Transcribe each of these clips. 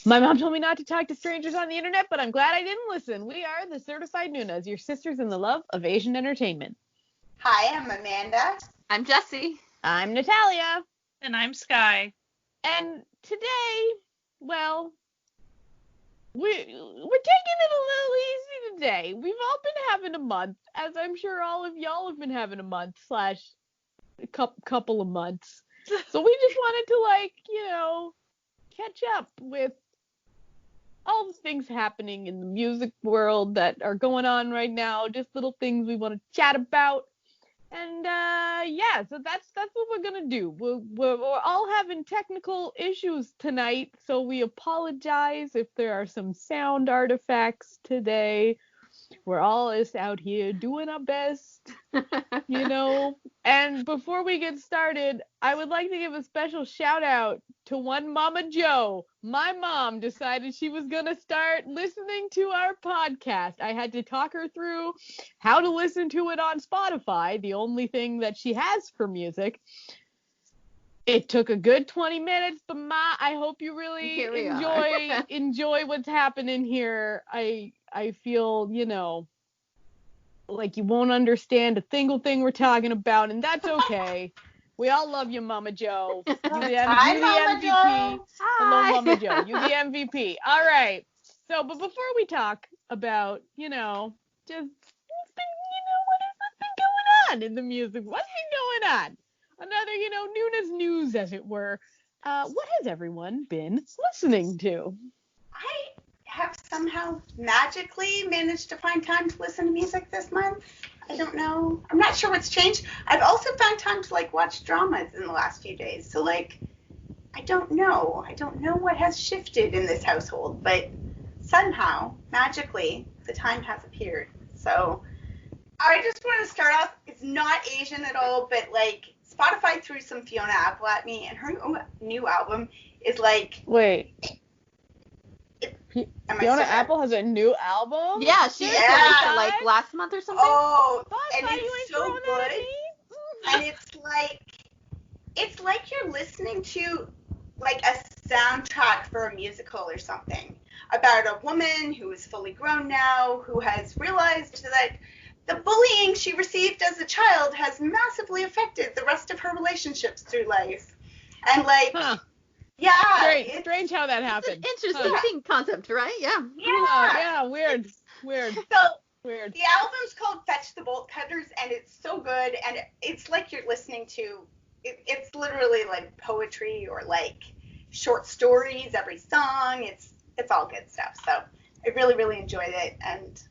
My mom told me not to talk to strangers on the internet, but I'm glad I didn't listen. We are the Certified Newsnas, your sisters in the love of Asian entertainment. Hi, I'm Amanda. I'm Jessie. I'm Natalia. And I'm Sky. And today, well, we're taking it a little easy today. We've all been having a month, as I'm sure all of y'all have been having a month / a couple of months. So we just wanted to, catch up with all the things happening in the music world that are going on right now, just little things we want to chat about. And so that's what we're gonna do. We're all having technical issues tonight, so we apologize if there are some sound artifacts today. We're all just out here doing our best, And before we get started, I would like to give a special shout out to one Mama Joe. My mom decided she was going to start listening to our podcast. I had to talk her through how to listen to it on Spotify, the only thing that she has for music. It took a good 20 minutes, but Ma, I hope you really enjoy what's happening here. I feel, like you won't understand a single thing we're talking about, and that's okay. We all love you, Mama Joe. You the MVP. Joe. Hello, Mama Joe. You the MVP. All right. So, but before we talk about, just what has been going on in the music? What's been going on? Another, Newsnas news, as it were. What has everyone been listening to? I have somehow magically managed to find time to listen to music this month. I don't know. I'm not sure what's changed. I've also found time to watch dramas in the last few days. So I don't know. I don't know what has shifted in this household, but somehow, magically, the time has appeared. So I just want to start off. It's not Asian at all, but Spotify threw some Fiona Apple at me, and her new album is Wait. Fiona Apple has a new album? Yeah, she released it last month or something. Oh, and it's so good. And it's like you're listening to a soundtrack for a musical or something about a woman who is fully grown now, who has realized that the bullying she received as a child has massively affected the rest of her relationships through life. And yeah. Strange how that happened. Interesting concept, right? Yeah. Yeah. Weird. So weird. The album's called Fetch the Bolt Cutters, and it's so good, and it's like you're listening to, it's literally like poetry or short stories, every song. It's all good stuff. So I really, really enjoyed it, and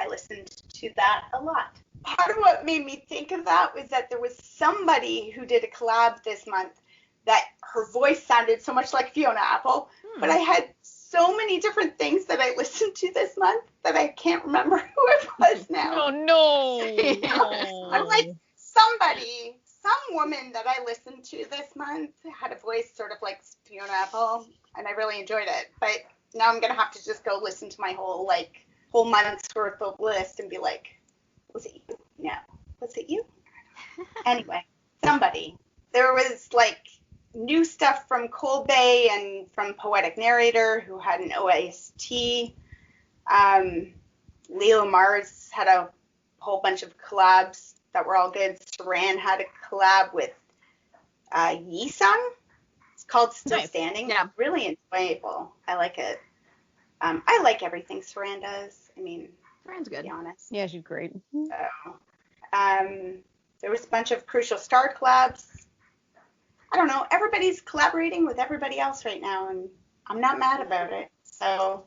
I listened to that a lot. Part of what made me think of that was that there was somebody who did a collab this month that her voice sounded so much like Fiona Apple, but I had so many different things that I listened to this month that I can't remember who it was now. Oh, no. I'm some woman that I listened to this month had a voice sort of like Fiona Apple, and I really enjoyed it. But now I'm going to have to just go listen to my whole month's worth of list and be like, was it you? No. Was it you? Anyway, somebody. There was new stuff from Colbay and from Poetic Narrator, who had an OST. Leo Mars had a whole bunch of collabs that were all good. Saran had a collab with Yisung. It's called Still Standing. Yeah. Really enjoyable. I like it. I like everything Saran does. I mean, Saran's good. To be honest. Yeah, she's great. So, there was a bunch of Crucial Star collabs. I don't know. Everybody's collaborating with everybody else right now, and I'm not mad about it. So,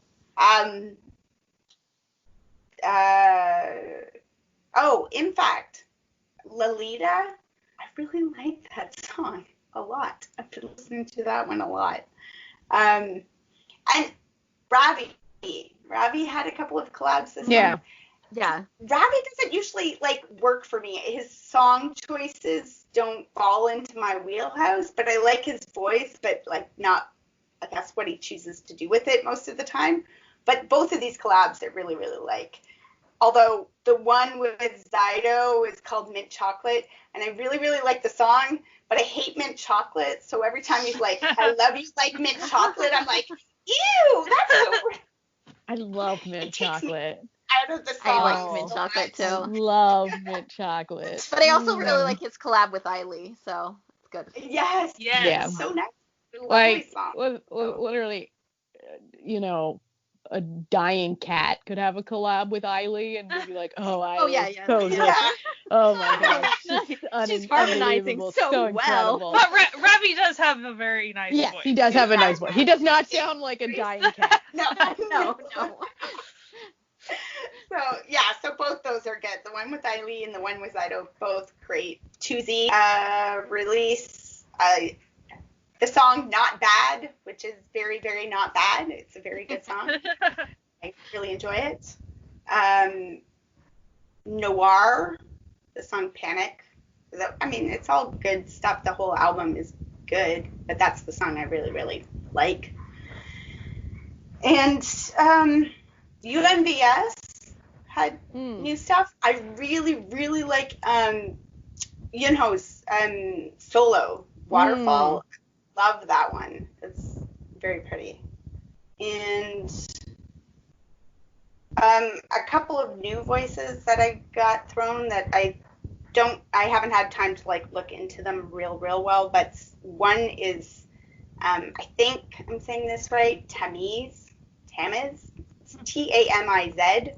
in fact, Lolita, I really like that song a lot. I've been listening to that one a lot. And Ravi had a couple of collabs this month. Yeah. Ravi doesn't usually work for me. His song choices don't fall into my wheelhouse, but I like his voice, but not, I guess, what he chooses to do with it most of the time. But both of these collabs I really, really like. Although the one with Zydo is called Mint Chocolate, and I really, really like the song, but I hate mint chocolate. So every time he's like, I love you like mint chocolate, I'm like, ew, I love mint It takes me chocolate. out of the song. I like Oh. mint so chocolate much. I too. love mint chocolate. But I also really Mm. like his collab with Eiley, so it's good. Yes. Yeah. So nice. Lovely Like, song. literally, you know, a dying cat could have a collab with Eiley, and you'd be like, oh, Eiley, Oh, yeah. so good. Yeah. Oh my gosh, She's harmonizing unbelievable, so well. incredible. But Ravi does have a very nice Yes, voice. he does have a nice voice. He does not sound like a dying cat. No. No. So both those are good. The one with Eiley and the one with Zido, both great. 2Z release the song Not Bad, which is very, very not bad. It's a very good song. I really enjoy it. Noir, the song Panic. It's all good stuff. The whole album is good, but that's the song I really, really like. And UMBS had new stuff. I really, really like Yunho's solo, Waterfall. Love that one. It's very pretty. And a couple of new voices that I got thrown that I haven't had time to like look into them real well, but one is I think I'm saying this right, Tamiz, Tamiz, Tamiz,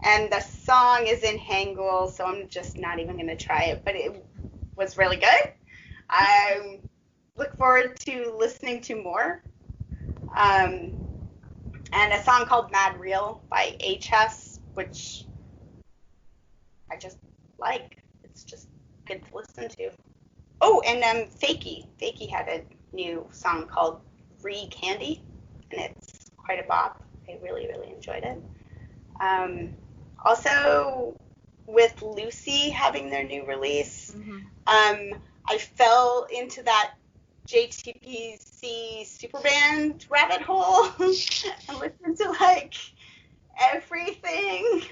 and the song is in Hangul, so I'm just not even going to try it, but it was really good. I look forward to listening to more. And a song called Mad Real by HS, which I just like. It's just good to listen to. Oh, and Fakey. Fakey had a new song called Candy, and it's quite a bop. I really, really enjoyed it. Also, with Lucy having their new release, I fell into that JTPC Superband rabbit hole and listened to like everything.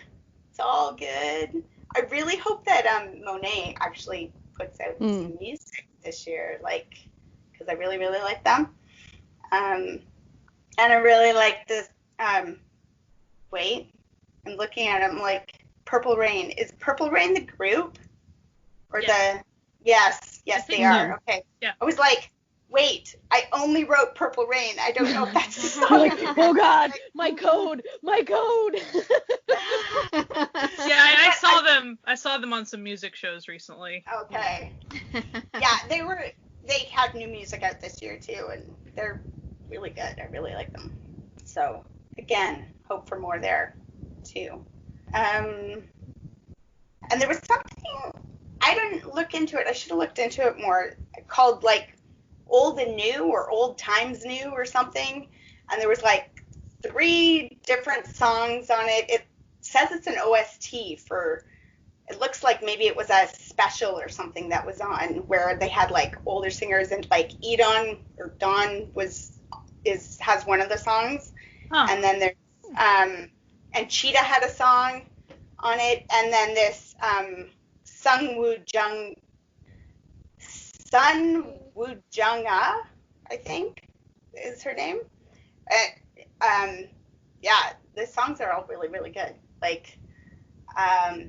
It's all good. I really hope that Monet actually puts out some music this year, like, because I really, really like them. And I really like this. Wait, I'm looking at them like Purple Rain. Is Purple Rain the group or the? Yes, they are. Okay. Yeah. I was like, wait, I only wrote Purple Rain. I don't know if that's the song. You're like, oh God, my code. Yeah, I saw them. I saw them on some music shows recently. Okay. Yeah, they had new music out this year too, and they're really good. I really like them. So again, hope for more there too. And there was something I didn't look into it. I should have looked into it more. Called like Old and New or Old Times New or something. And there was like 3 different songs on it. It says it's an OST for. It looks like maybe it was a special or something that was on where they had like older singers, and like Edon or Dawn has one of the songs. Huh. And then there's and Cheetah had a song on it, and then this Sun Woo-jung-ah, I think is her name. Yeah, the songs are all really, really good. Like, I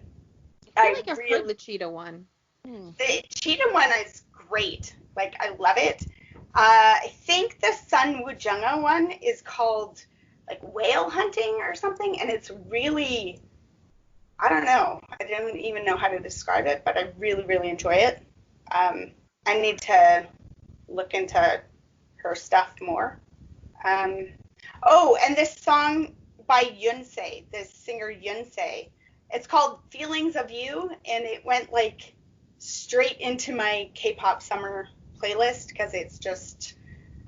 feel like I've heard the Cheetah one. The Cheetah one is great. Like, I love it. I think the Sun Woo-jung-ah one is called like Whale Hunting or something, and it's really, I don't know. I don't even know how to describe it, but I really, really enjoy it. I need to look into her stuff more. Oh, and this song by Yunse, this singer Yunse, it's called Feelings of You, and it went like straight into my K-pop summer playlist because it's just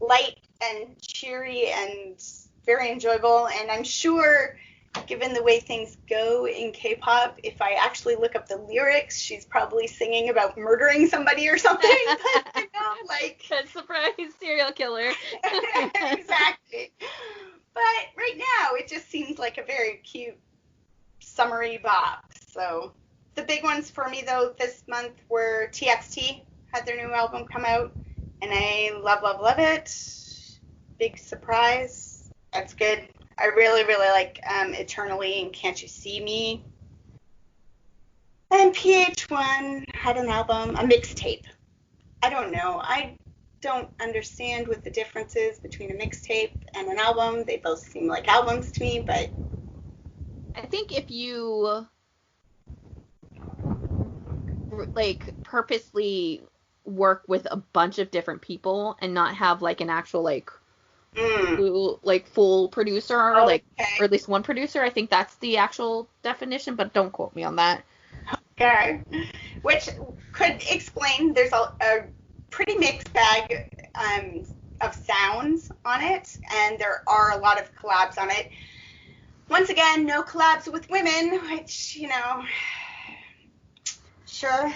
light and cheery and very enjoyable. And I'm sure, given the way things go in K-pop, if I actually look up the lyrics, she's probably singing about murdering somebody or something. But, like, Good surprise, serial killer. Exactly. But right now, it just seems like a very cute, summery bop. So the big ones for me, though, this month were TXT had their new album come out, and I love it. Big surprise. That's good. I really, really like Eternally and Can't You See Me. And PH1 had an album, a mixtape. I don't know. I don't understand what the difference is between a mixtape and an album. They both seem like albums to me, but I think if you like purposely work with a bunch of different people and not have like an actual full producer or or at least one producer, I think that's the actual definition, but don't quote me on that. Okay. Which could explain there's a pretty mixed bag of sounds on it, and there are a lot of collabs on it. Once again, no collabs with women, which, you know, sure,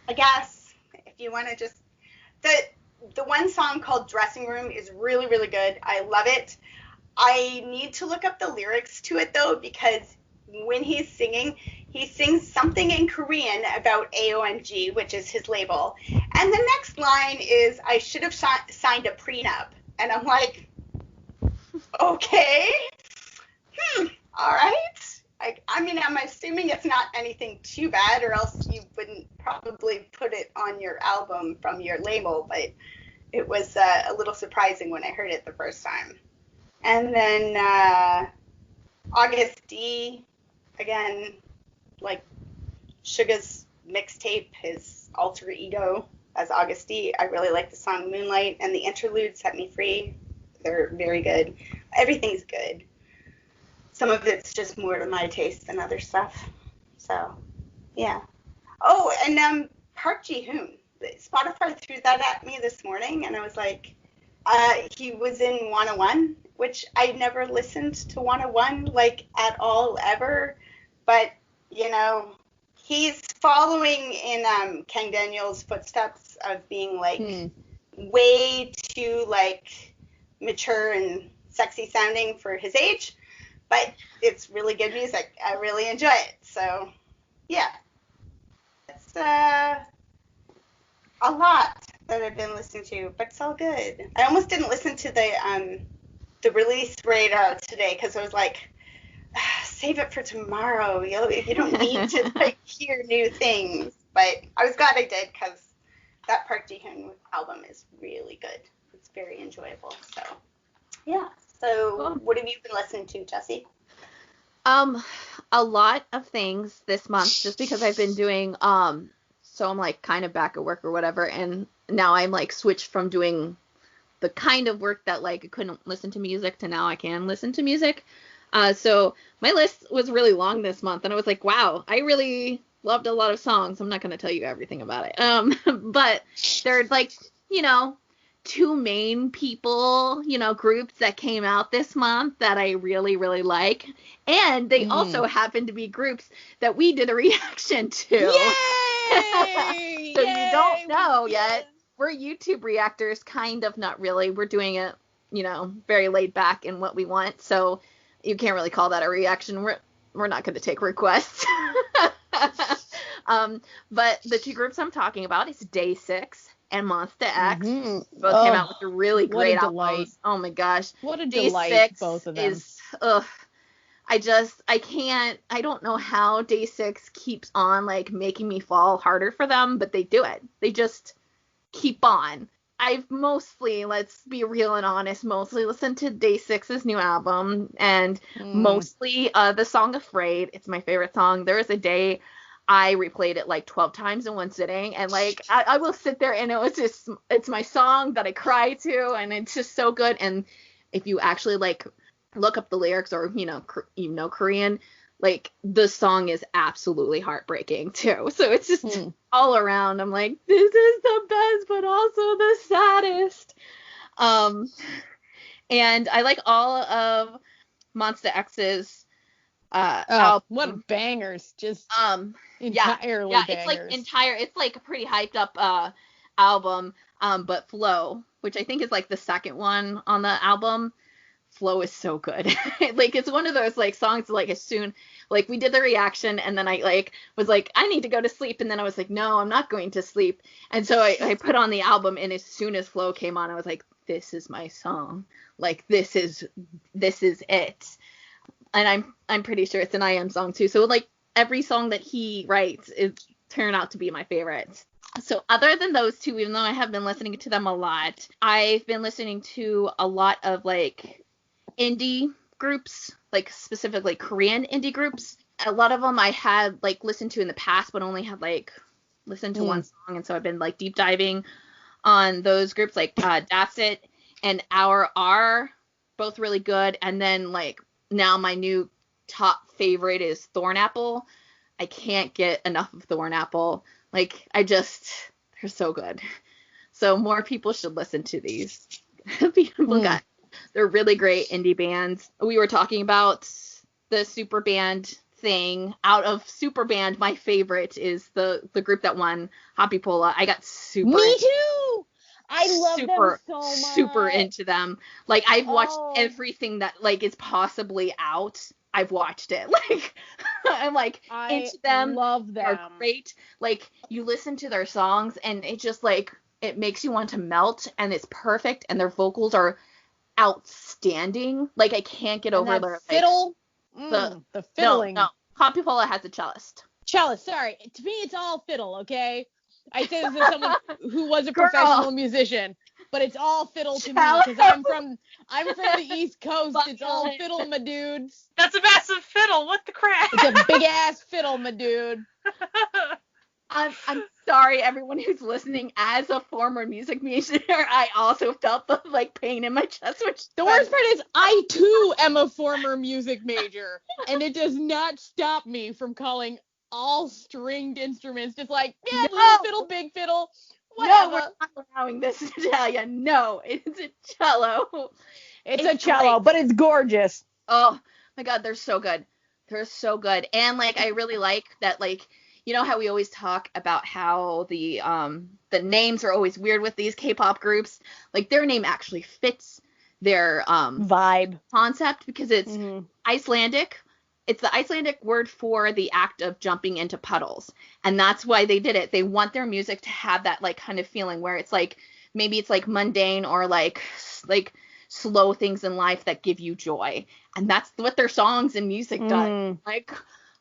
I guess, if you want to just, the one song called Dressing Room is really, really good. I love it. I need to look up the lyrics to it, though, because when he's singing, he sings something in Korean about AOMG, which is his label. And the next line is, I should have signed a prenup. And I'm like, okay, all right. I mean, I'm assuming it's not anything too bad, or else you wouldn't probably put it on your album from your label. But it was a little surprising when I heard it the first time. And then August D, again, like Suga's mixtape, his alter ego as August D. I really like the song Moonlight, and the interlude Set Me Free. They're very good. Everything's good. Some of it's just more to my taste than other stuff. So, yeah. Oh, and Park Ji-hoon. Spotify threw that at me this morning, and I was like, he was in 101, which I never listened to 101, like, at all, ever. But, you know, he's following in Ken Daniels' footsteps of being, like, way too, like, mature and sexy sounding for his age. But it's really good music. I really enjoy it. So, yeah. It's a lot that I've been listening to, but it's all good. I almost didn't listen to the release radar today because I was like, save it for tomorrow. You don't need to like hear new things. But I was glad I did because that Park Ji-hoon album is really good. It's very enjoyable. So, yeah. So, what have you been listening to, Jessie? A lot of things this month, just because I've been doing, so I'm like kind of back at work or whatever, and now I'm like switched from doing the kind of work that like I couldn't listen to music to now I can listen to music. So my list was really long this month, and I was like, wow, I really loved a lot of songs. I'm not going to tell you everything about it. But there are like, you know, two main people, you know, groups that came out this month that I really, really like. And they also happen to be groups that we did a reaction to. Yay! So you don't know yet. We're YouTube reactors, kind of, not really. We're doing it, you know, very laid back in what we want. So you can't really call that a reaction. We're not going to take requests. But the two groups I'm talking about is Day 6 and Monsta X. Both came out with really great albums. Oh my gosh. What a delight, both of them. I don't know how Day 6 keeps on like making me fall harder for them, but they do it. They just keep on. I've mostly, let's be real and honest, listened to Day 6's new album, and mostly the song Afraid. It's my favorite song. There was a day I replayed it like 12 times in one sitting, and like I will sit there and it's my song that I cry to, and it's just so good. And if you actually like look up the lyrics, or you know Korean, like the song is absolutely heartbreaking too. So it's just all around. I'm like, this is the best, but also the saddest. And I like all of Monsta X's album. What bangers! Just entirely bangers. It's like a pretty hyped up album. But Flow, which I think is like the second one on the album, Flow is so good. Like it's one of those like songs like as soon like we did the reaction, and then I like was like I need to go to sleep, and then I was like no, I'm not going to sleep. And so I put on the album, and as soon as Flow came on, I was like this is my song. Like, this is it. And I'm pretty sure it's an IM song too. So like every song that he writes is turned out to be my favorite. So other than those two, even though I have been listening to them a lot, I've been listening to a lot of like indie groups, like specifically Korean indie groups. A lot of them I had like listened to in the past, but only had like listened to one song, and so I've been like deep diving on those groups, like That's It and Our R, both really good. And then like now my new top favorite is Thornapple. I can't get enough of Thornapple. Like, they're so good. So more people should listen to these. They're really great indie bands. We were talking about the super band thing. Out of super band, my favorite is the group that won Happy Pola. I got super. Me too. I love them so much. Super into them. Like, I've watched everything that like is possibly out. I've watched it. Like, I'm like into them. I love them. They're great. Like, you listen to their songs and it just like it makes you want to melt, and it's perfect, and their vocals are outstanding. Like, I can't get over their fiddle. Like, the fiddling. No. Happy Pola has a cellist. Cellist, sorry. To me, it's all fiddle, okay? I say this as someone who was a professional musician, but it's all fiddle to me because I'm from the East Coast. It's all fiddle, my dudes. That's a massive fiddle. What the crap? It's a big ass fiddle, my dude. I'm sorry, everyone who's listening. As a former music major, I also felt the like pain in my chest. Which the worst part is, I too am a former music major, and it does not stop me from calling all stringed instruments just like, yeah, little fiddle, big fiddle, whatever. No, we're not allowing this to tell you. No, it's a cello. It's a cello, but it's gorgeous. Oh my god, they're so good. They're so good. And like, I really like that, like, you know how we always talk about how the names are always weird with these K-pop groups? Like, their name actually fits their vibe concept, because it's Icelandic. It's the Icelandic word for the act of jumping into puddles. And that's why they did it. They want their music to have that like kind of feeling where it's like, maybe it's like mundane or like slow things in life that give you joy. And that's what their songs and music does. Like,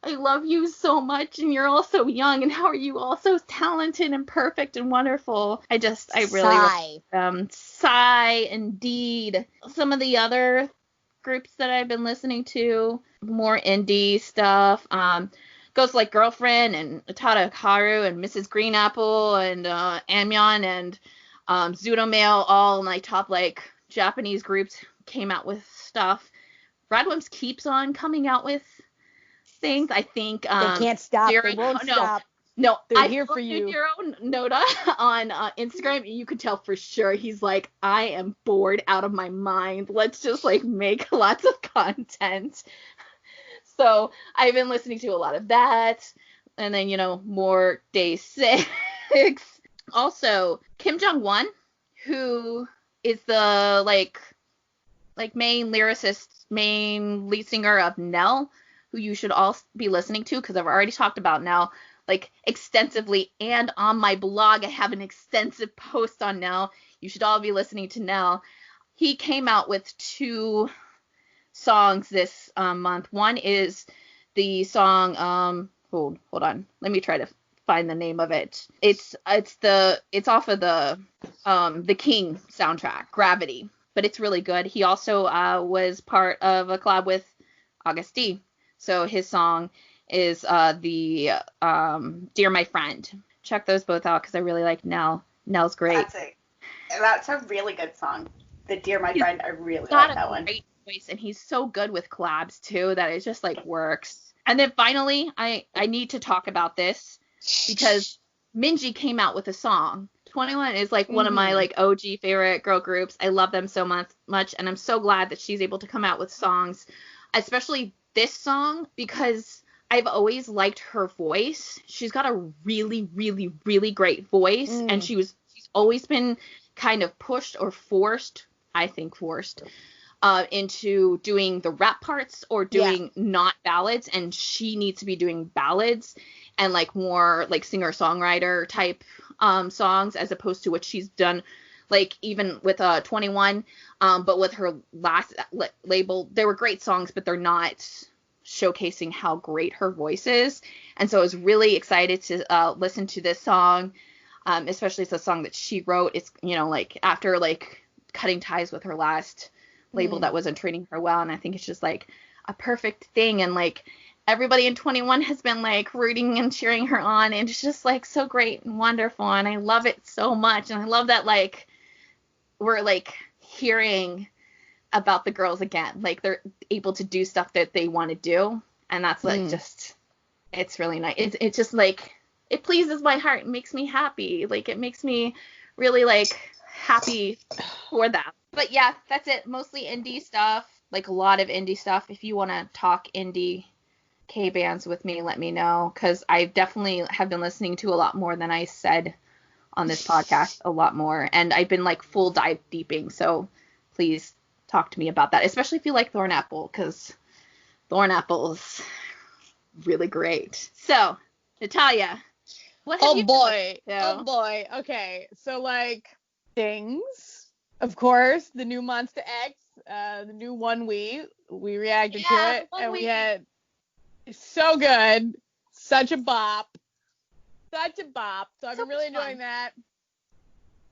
I love you so much, and you're all so young, and how are you all so talented and perfect and wonderful? I really love them. Sigh, indeed. Some of the other groups that I've been listening to, more indie stuff, goes like Girlfriend and Utada Hikaru and Mrs. Green Apple and Amyeon and Zudomail, all my top like Japanese groups came out with stuff. Radwimps keeps on coming out with things. I think they can't stop. They won't stop. No, they're here for you. Jiro Noda on Instagram, you could tell for sure he's like, I am bored out of my mind. Let's just like make lots of content. So I've been listening to a lot of that, and then more Day 6. Also, Kim Jong-won, who is the like main lyricist, main lead singer of Nell, who you should all be listening to, because I've already talked about Nell like extensively, and on my blog I have an extensive post on Nell. You should all be listening to Nell. He came out with 2 songs this month. One is the song hold on, let me try to find the name of it. It's off of the King soundtrack, Gravity, but it's really good. He also was part of a collab with August D. So his song is the Dear My Friend. Check those both out because I really like Nell. Nell's great. That's a really good song. The Dear My Friend, I really like that one. Great voice, and he's so good with collabs too that it just like works. And then finally, I need to talk about this because Minji came out with a song. 21 is like one of my like OG favorite girl groups. I love them so much, and I'm so glad that she's able to come out with songs, especially this song, because I've always liked her voice. She's got a really, really, really great voice, and she's always been kind of pushed or forced, I think forced, into doing the rap parts or doing not ballads, and she needs to be doing ballads and like more like singer-songwriter type songs, as opposed to what she's done like even with 21, but with her last label, they were great songs, but they're not showcasing how great her voice is. And so I was really excited to listen to this song, especially it's a song that she wrote. It's, you know, like after like cutting ties with her last label that wasn't treating her well, and I think it's just like a perfect thing. And like everybody in 21 has been like rooting and cheering her on, and it's just like so great and wonderful, and I love it so much. And I love that like we're like hearing about the girls again, like they're able to do stuff that they want to do, and that's like just, it's really nice. It's just like, it pleases my heart, it makes me happy, like it makes me really like happy for them. But yeah, that's it, mostly indie stuff, like a lot of indie stuff. If you want to talk indie K bands with me, let me know, because I definitely have been listening to a lot more than I said on this podcast, a lot more, and I've been like full dive deeping, so please talk to me about that, especially if you like Thorn Apple, because Thorn Apple is really great. So, Natalia, what have you been listening to? Oh boy. Okay. So like things, of course, the new Monster X, the new One we reacted to it, and we had so good, such a bop. So I've been really enjoying that.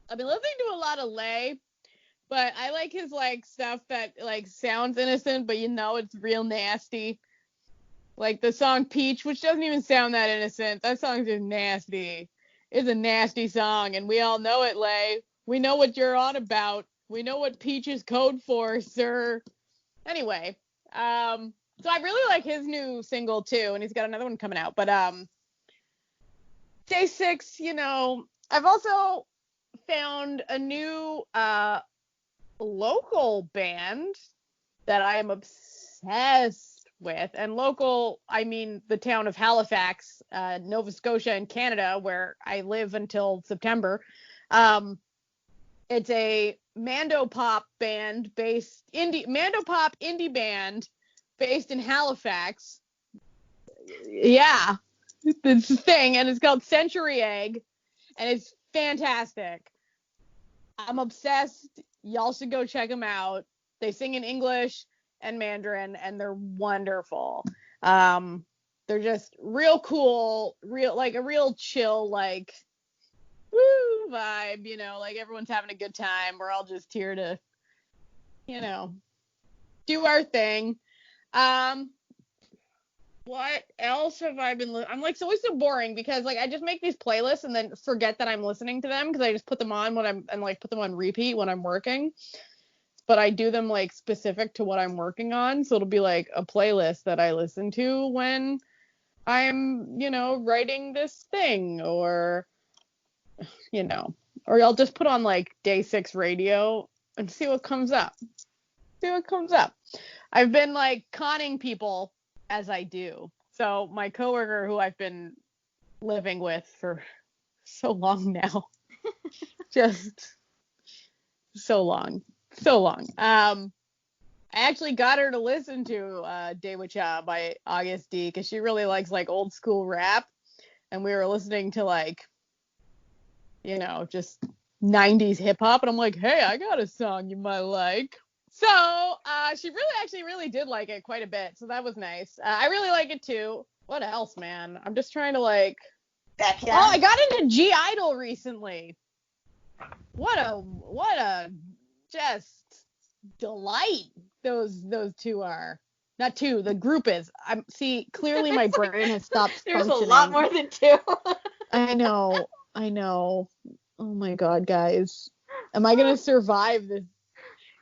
I've been listening to a lot of Lay, but I like his like stuff that like sounds innocent, but you know it's real nasty. Like the song Peach, which doesn't even sound that innocent. That song's just nasty. It's a nasty song, and we all know it, Lay. We know what you're on about. We know what Peach is code for, sir. Anyway, so I really like his new single too, and he's got another one coming out. But Day 6, you know, I've also found a new local band that I am obsessed with. And local, I mean the town of Halifax, Nova Scotia in Canada, where I live until September. It's a Mando pop indie band based in Halifax. Yeah, it's a thing, and it's called Century Egg, and it's fantastic. I'm obsessed. Y'all should go check them out. They sing in English and Mandarin, and they're wonderful. They're just real cool, like a real chill, like woo vibe, you know, like everyone's having a good time. We're all just here to, you know, do our thing. What else have I been I'm like, it's always so boring because like I just make these playlists and then forget that I'm listening to them because I just put them on put them on repeat when I'm working. But I do them like specific to what I'm working on, so it'll be like a playlist that I listen to when I'm, you know, writing this thing, or you know, or I'll just put on like Day 6 radio and see what comes up. I've been like conning people as I do. So my coworker, who I've been living with for so long now, just so long. I actually got her to listen to Dewa Cha by August D because she really likes like old school rap, and we were listening to like, you know, just 90s hip hop, and I'm like, hey, I got a song you might like. So she really did like it quite a bit, so that was nice. I really like it too. What else, man? I'm just trying to like. Becca. Oh, I got into G Idol recently. What a just delight those two are. Not two, the group is. Clearly my brain has stopped There's functioning. a lot more than two. I know. Oh my god, guys. Am I gonna survive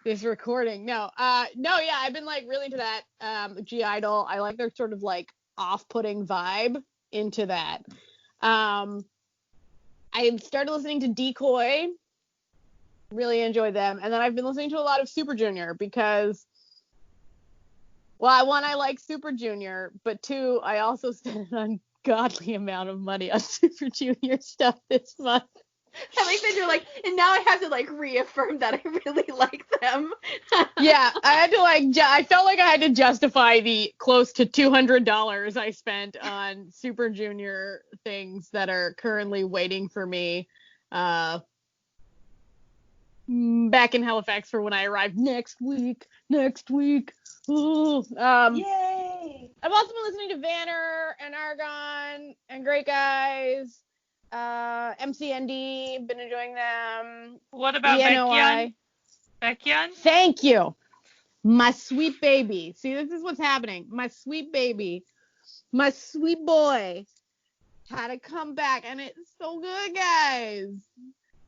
this recording? No, yeah, I've been like really into that G Idol. I like their sort of like off-putting vibe into that. I started listening to Decoy. Really enjoyed them, and then I've been listening to a lot of Super Junior because, well, one, I like Super Junior, but two, I also spent an ungodly amount of money on Super Junior stuff this month. I like that you're like, and now I have to like reaffirm that I really like them. Yeah, I had to like, I felt like I had to justify the close to $200 I spent on Super Junior things that are currently waiting for me. back in Halifax for when I arrive next week. Ooh. Yay! I've also been listening to Vanner and Argon and Great Guys. MCND, been enjoying them. What about ENOI. Baekhyun? Thank you. My sweet baby. See, this is what's happening. My sweet baby. My sweet boy had to come back, and it's so good, guys.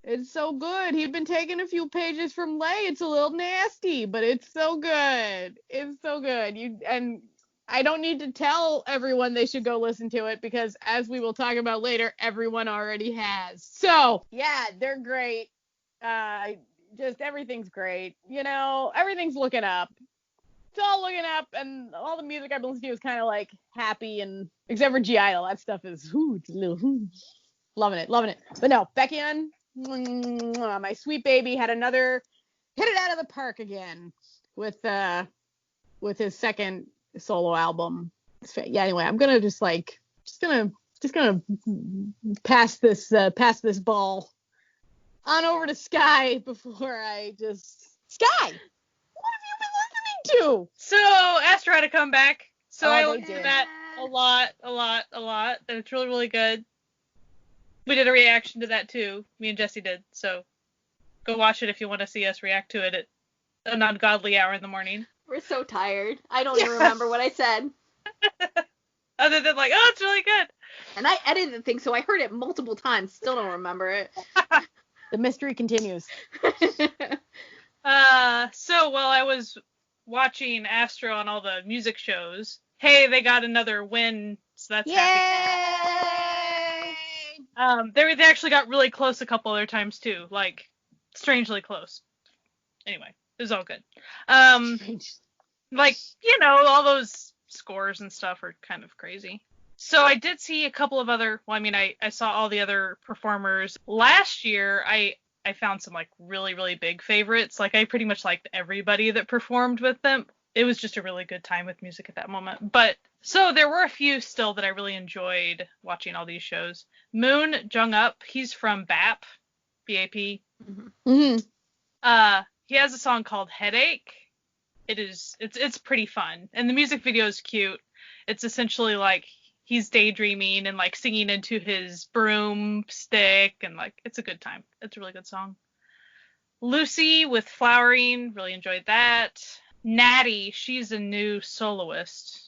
It's so good. He'd been taking a few pages from Lay. It's a little nasty, but it's so good. It's so good. And I don't need to tell everyone they should go listen to it because, as we will talk about later, everyone already has. So, yeah, they're great. Just everything's great. Everything's looking up. It's all looking up, and all the music I've been listening to is kind of like happy, and except for G.I.L., that stuff is it's a little loving it. But no, Baekhyun, my sweet baby, had another hit it out of the park again with his second solo album. Yeah, anyway, I'm gonna just gonna pass this ball on over to Sky before I just Sky. What have you been listening to? So Astro had to come back. So I they listened to did. that a lot. And it's really, really good. We did a reaction to that too. Me and Jesse did. So go watch it if you want to see us react to it at an ungodly hour in the morning. We're so tired. I don't even remember what I said. Other than it's really good. And I edited the thing, so I heard it multiple times. Still don't remember it. The mystery continues. So while I was watching Astro on all the music shows, hey, they got another win, so that's happy. They actually got really close a couple other times too, strangely close. Anyway, it was all good. All those scores and stuff are kind of crazy. So I did see a couple of other, I saw all the other performers. Last year, I found some really, really big favorites. I pretty much liked everybody that performed with them. It was just a really good time with music at that moment. But so there were a few still that I really enjoyed watching all these shows. Moon Jung-up, he's from BAP, B-A-P. Mm-hmm. He has a song called Headache. It's pretty fun. And the music video is cute. It's essentially he's daydreaming and singing into his broomstick, and it's a good time. It's a really good song. Lucy with Flowering, really enjoyed that. Natty, she's a new soloist,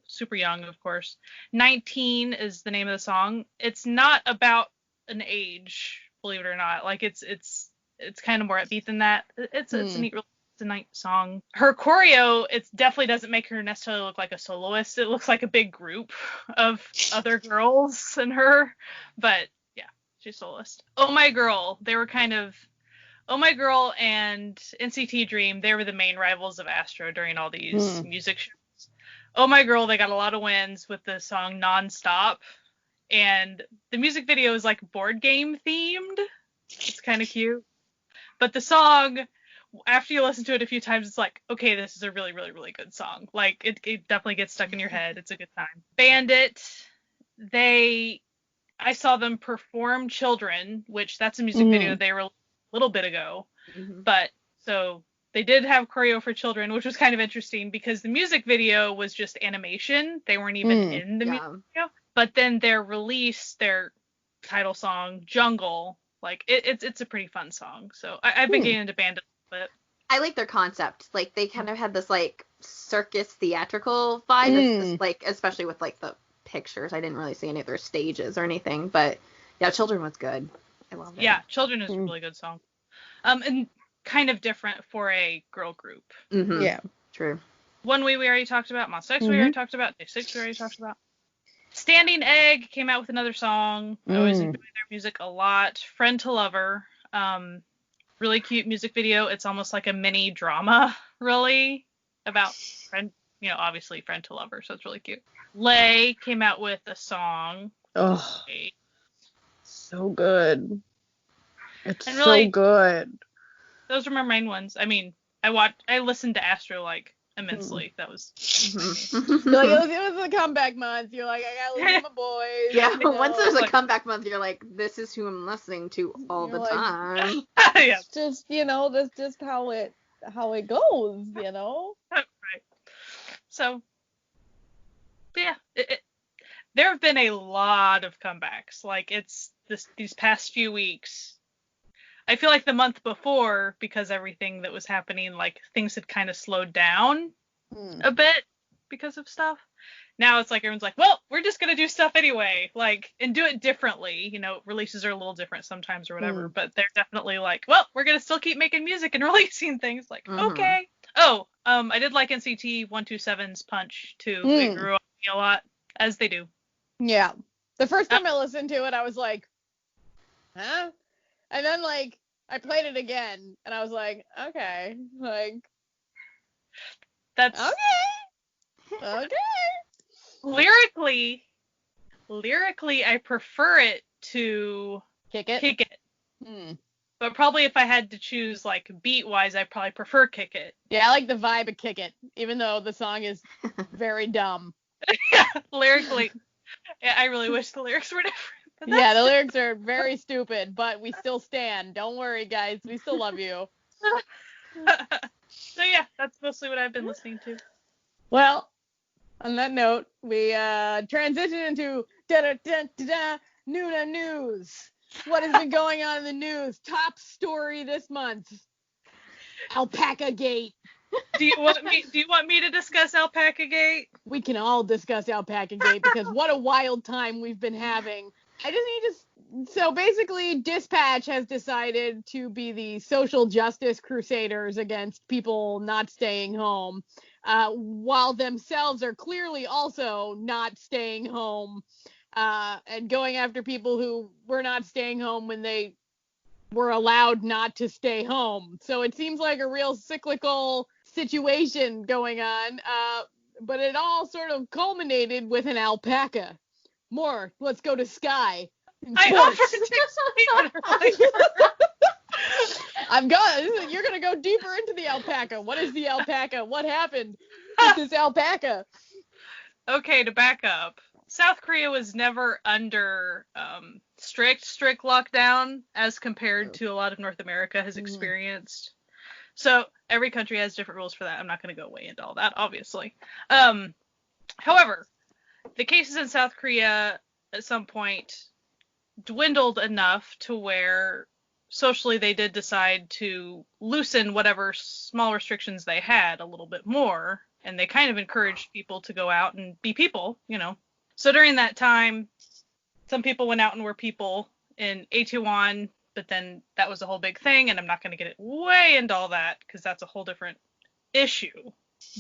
super young, of course. 19 is the name of the song. It's not about an age, believe it or not. It's kind of more upbeat than that. It's a neat, it's a nice song. Her choreo, it definitely doesn't make her necessarily look like a soloist. It looks like a big group of other girls and her, but yeah, she's soloist. Oh My Girl, they were kind of Oh My Girl and NCT Dream, they were the main rivals of Astro during all these music shows. Oh My Girl, they got a lot of wins with the song Non-Stop, and the music video is board game themed. It's kind of cute. But the song, after you listen to it a few times, it's okay, this is a really, really, really good song. It definitely gets stuck in your head. It's a good time. Bandit, I saw them perform Children, which that's a music video they were little bit ago, but so they did have choreo for Children, which was kind of interesting because the music video was just animation. They weren't even in the music video, but then their title song, Jungle, it's a pretty fun song. So I've been getting into Bandit a little bit. I like their concept. They kind of had this circus theatrical vibe. It's just, especially with the pictures. I didn't really see any of their stages or anything, but yeah, Children was good. I love it. Yeah, Children is a really good song. And kind of different for a girl group. Mm-hmm. Yeah. True. One Way we already talked about. Monsta X we already talked about. Day 6 we already talked about. Standing Egg came out with another song. I always enjoy their music a lot. Friend to Lover. Really cute music video. It's almost like a mini drama, really, about obviously Friend to Lover, so it's really cute. Lay came out with a song. Oh. So good. It's really, so good. Those are my main ones. I listened to Astro a immensely. That was You're like, it was a comeback month. You're like, I gotta listen to my boys. Yeah, you know? once there's a like- comeback month, you're like, this is who I'm listening to all You're the like- time. yeah. It's just, that's just how it goes, Right. So, yeah, there have been a lot of comebacks. Like, it's these past few weeks. I feel like the month before, because everything that was happening, like, things had kind of slowed down a bit because of stuff. Now it's like everyone's like, well, we're just gonna do stuff anyway, like, and do it differently. Releases are a little different sometimes or whatever, but they're definitely like, well, we're gonna still keep making music and releasing things. Like, okay. Oh, I did like NCT 127's Punch too. It grew on me a lot, as they do. Yeah. The first time I listened to it, I was like, huh? And then, like, I played it again, and I was like, okay. Like, That's okay. lyrically, I prefer it to Kick it. Kick It. Hmm. But probably if I had to choose, like, beat-wise, I probably prefer Kick It. Yeah, I like the vibe of Kick It, even though the song is very dumb. Yeah, lyrically. Yeah, I really wish the lyrics were different. But Yeah, the lyrics are very stupid, but we still stand. Don't worry, guys. We still love you. So yeah, that's mostly what I've been listening to. Well, on that note, we transition into Newna News. What has been going on in the news? Top story this month. Alpaca Gate. Do you want me to discuss Alpaca Gate? We can all discuss Alpaca Gate because what a wild time we've been having. So basically, Dispatch has decided to be the social justice crusaders against people not staying home, while themselves are clearly also not staying home, and going after people who were not staying home when they were allowed not to stay home. So it seems like a real cyclical situation going on, but it all sort of culminated with an alpaca. More, let's go to Sky. I offered to explain earlier. You're gonna go deeper into the alpaca. What is the alpaca? What happened with this alpaca? Okay, to back up. South Korea was never under strict lockdown as compared to a lot of North America has experienced. So every country has different rules for that. I'm not going to go way into all that, obviously. However, the cases in South Korea at some point dwindled enough to where socially they did decide to loosen whatever small restrictions they had a little bit more, and they kind of encouraged people to go out and be people, So during that time, some people went out and were people in Itaewon, but then that was a whole big thing, and I'm not going to get it way into all that because that's a whole different issue.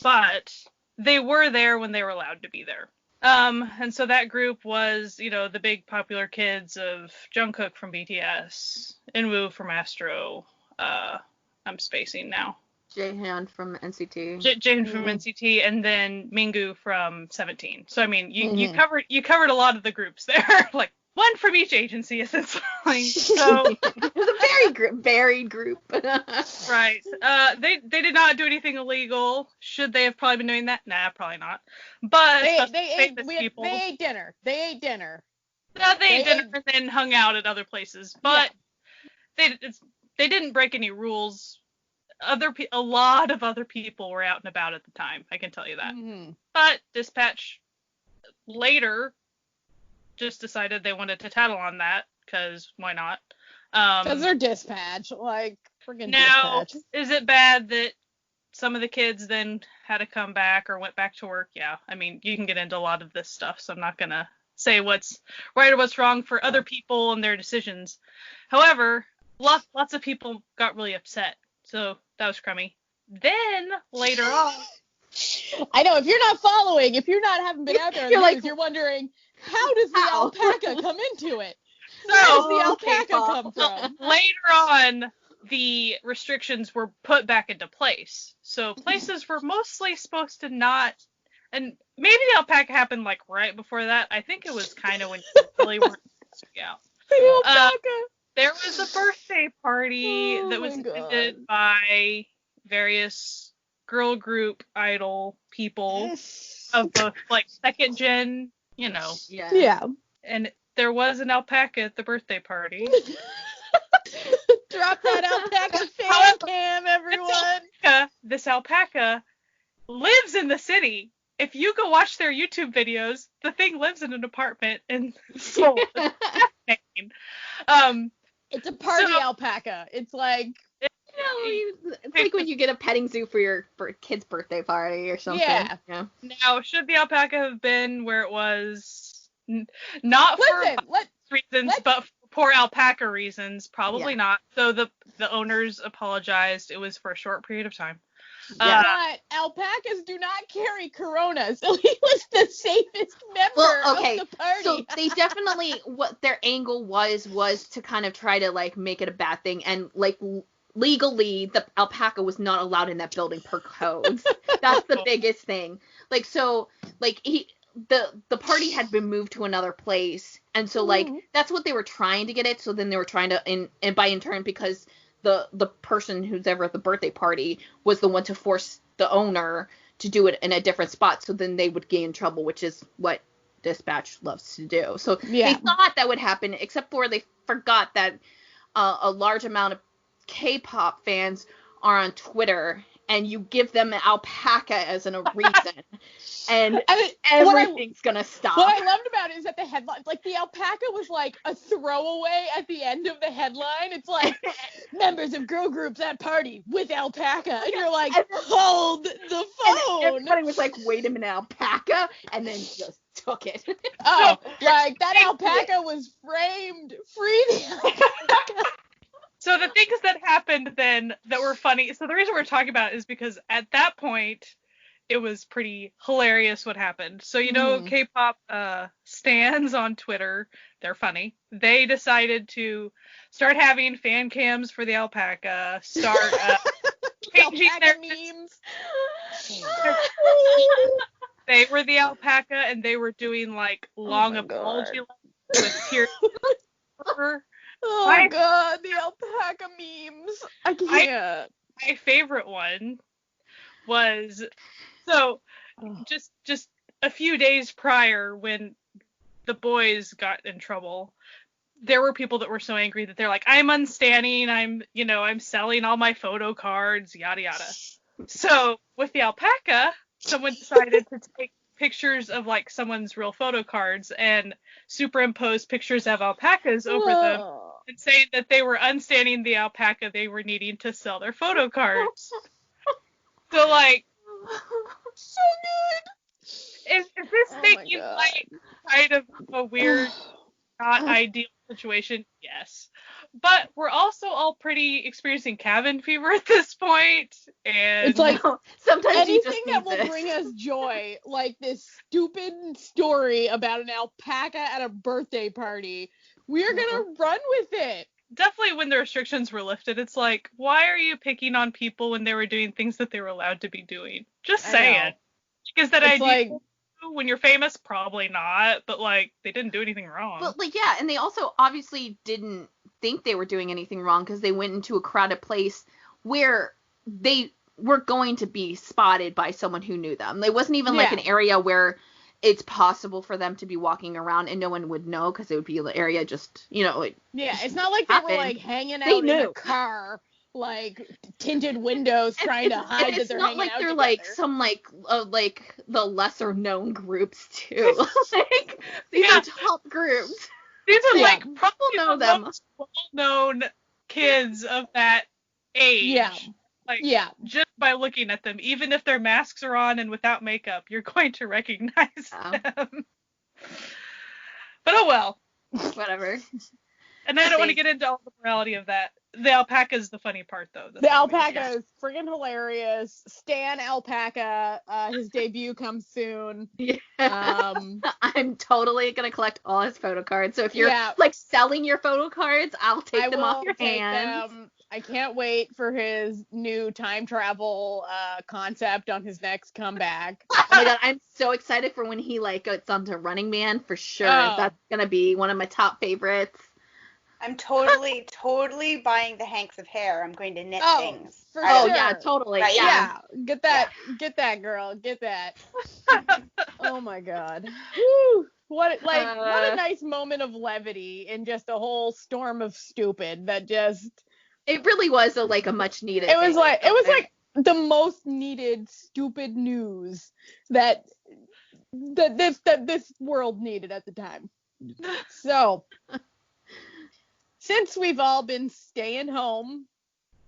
But they were there when they were allowed to be there. And so that group was, the big popular kids of Jungkook from BTS, Inwoo from Astro, I'm spacing now. Jaehyun from NCT. Jaehyun from NCT, and then Mingyu from 17. So I mean, you covered a lot of the groups there, like one from each agency essentially. So It was a very varied group. right. They did not do anything illegal. Should they have probably been doing that? Nah, probably not. But They ate dinner. They ate dinner. No, they ate dinner and then hung out at other places. But they didn't break any rules. A lot of other people were out and about at the time. I can tell you that. But Dispatch later just decided they wanted to tattle on that because why not? Because they're Dispatch, like friggin' now, Dispatch. Is it bad that some of the kids then had to come back or went back to work? Yeah, I mean, you can get into a lot of this stuff, so I'm not gonna say what's right or what's wrong for other people and their decisions. However, lots of people got really upset, so that was crummy. Then later on, I know if you're not haven't been out there, you're wondering how does the alpaca come into it? Where does the alpaca come from? Later on, the restrictions were put back into place. So places were mostly supposed to not, and maybe the alpaca happened like right before that. I think it was kind of when you really weren't supposed to be out. The alpaca. There was a birthday party that was attended by various girl group idol people of both like second gen, Yeah. Yeah. and there was an alpaca at the birthday party. Drop that alpaca fan However, cam, everyone. This alpaca lives in the city. If you go watch their YouTube videos, the thing lives in an apartment in Seoul. It's fascinating. It's a party So- alpaca. It's like, It's like when you get a petting zoo for your kid's birthday party or something. Yeah. Now, should the alpaca have been where it was? Not listen, for reasons, let's- but for poor alpaca reasons, probably Yeah. not. So the owners apologized. It was for a short period of time. Yeah. but alpacas do not carry corona, so he was the safest member Well, okay, of the party. So they definitely, what their angle was to kind of try to like make it a bad thing, and like legally the alpaca was not allowed in that building per codes. That's the biggest thing. Like, so like the party had been moved to another place, and so like that's what they were trying to get it. So then they were trying to and by in turn, because the person who's ever at the birthday party was the one to force the owner to do it in a different spot, so then they would get in trouble, which is what Dispatch loves to do. So Yeah. they thought that would happen, except for they forgot that a large amount of K-pop fans are on Twitter, and you give them an alpaca as a reason, and I mean, everything's gonna stop. What I loved about it is that the headline, like the alpaca was like a throwaway at the end of the headline. It's like members of girl groups at party with alpaca, and you're like, hold the And phone. everybody was like, wait a minute, alpaca, and then just took it. Oh, like that alpaca was framed. Free the alpaca. So the things that happened then that were funny. So the reason we're talking about it is because at that point, it was pretty hilarious what happened. So, K-pop stans on Twitter, they're funny. They decided to start having fan cams for the alpaca, start changing Alpaca their memes. They were the alpaca, and they were doing like long my apology God. letters with tears. Oh My- God, the alpaca memes. I can't. My favorite one was just a few days prior, when the boys got in trouble, there were people that were so angry that they're like, I'm unstanning, I'm selling all my photo cards, yada yada. So with the alpaca, someone decided to take pictures of like someone's real photo cards and superimpose pictures of alpacas over them, and saying that they were unstanning the alpaca they were needing to sell their photo cards. So like, So good. is this Oh my making God. like kind of a weird, not ideal situation? Yes. But we're also all pretty experiencing cabin fever at this point, and It's like sometimes you just anything need that will this. bring us joy, like this stupid story about an alpaca at a birthday party. We are gonna run with it. definitely when the restrictions were lifted, it's like, why are you picking on people when they were doing things that they were allowed to be doing? Just I say know. it. Is that It's ideal like, when you're famous? Probably not, but like, they didn't do anything wrong. But like, yeah, and they also obviously didn't think they were doing anything wrong, because they went into a crowded place where they were going to be spotted by someone who knew them. It wasn't even like Yeah. an area where it's possible for them to be walking around and no one would know, because it would be the area just, yeah, it's not like they were happened. like hanging out They in knew. a car, like tinted windows, trying to hide and that it's they're not hanging like out they're together. like some like the lesser known groups too. Like these Yeah. are top groups. These are Yeah. like probably People know the them. most well-known kids of that age. Yeah. Like, Yeah. just by looking at them, even if their masks are on and without makeup, you're going to recognize Oh. them. But oh well. Whatever. And I don't want to They- get into all the morality of that. The alpaca is the funny part, though. The alpaca is friggin' hilarious. Stan Alpaca, his debut comes soon. Yeah. I'm totally gonna collect all his photo cards. So if you're Yeah. like selling your photo cards, I'll take I them will off your take hands. them. I can't wait for his new time travel concept on his next comeback. Oh my god, I'm so excited for when he like gets onto Running Man for sure. Oh. That's gonna be one of my top favorites. I'm totally buying the hanks of hair. I'm going to knit things. For Oh sure. yeah, totally. Right, Yeah, get that, girl, get that. Oh my God. Whew. What a nice moment of levity in just a whole storm of stupid that just. It really was a much needed. It was like the most needed stupid news that this world needed at the time. So, since we've all been staying home,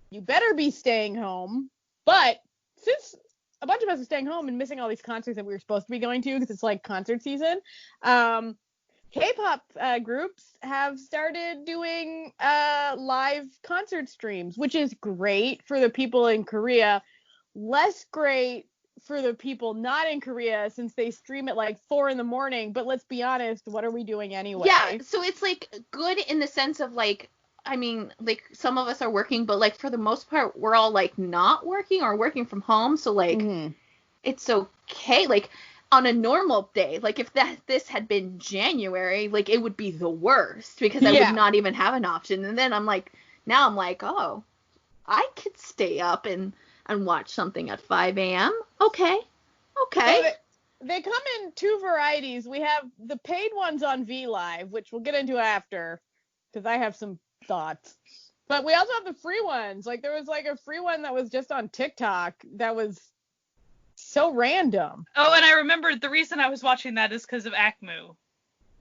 you better be staying home. But since a bunch of us are staying home and missing all these concerts that we were supposed to be going to because it's like concert season, K-pop groups have started doing live concert streams, which is great for the people in Korea. Less great for the people not in Korea since they stream at like 4 a.m. But let's be honest, what are we doing anyway? Yeah, so it's like good in the sense of like, I mean, like some of us are working, but like for the most part, we're all like not working or working from home. So like, it's okay. Like on a normal day, like if this had been January, like it would be the worst because I would not even have an option. And then now I'm like, oh, I could stay up and watch something at 5 a.m. Okay. So they come in two varieties. We have the paid ones on V Live, which we'll get into after because I have some thoughts. But we also have the free ones. Like there was like a free one that was just on TikTok that was so random. Oh, and I remembered the reason I was watching that is because of ACMU.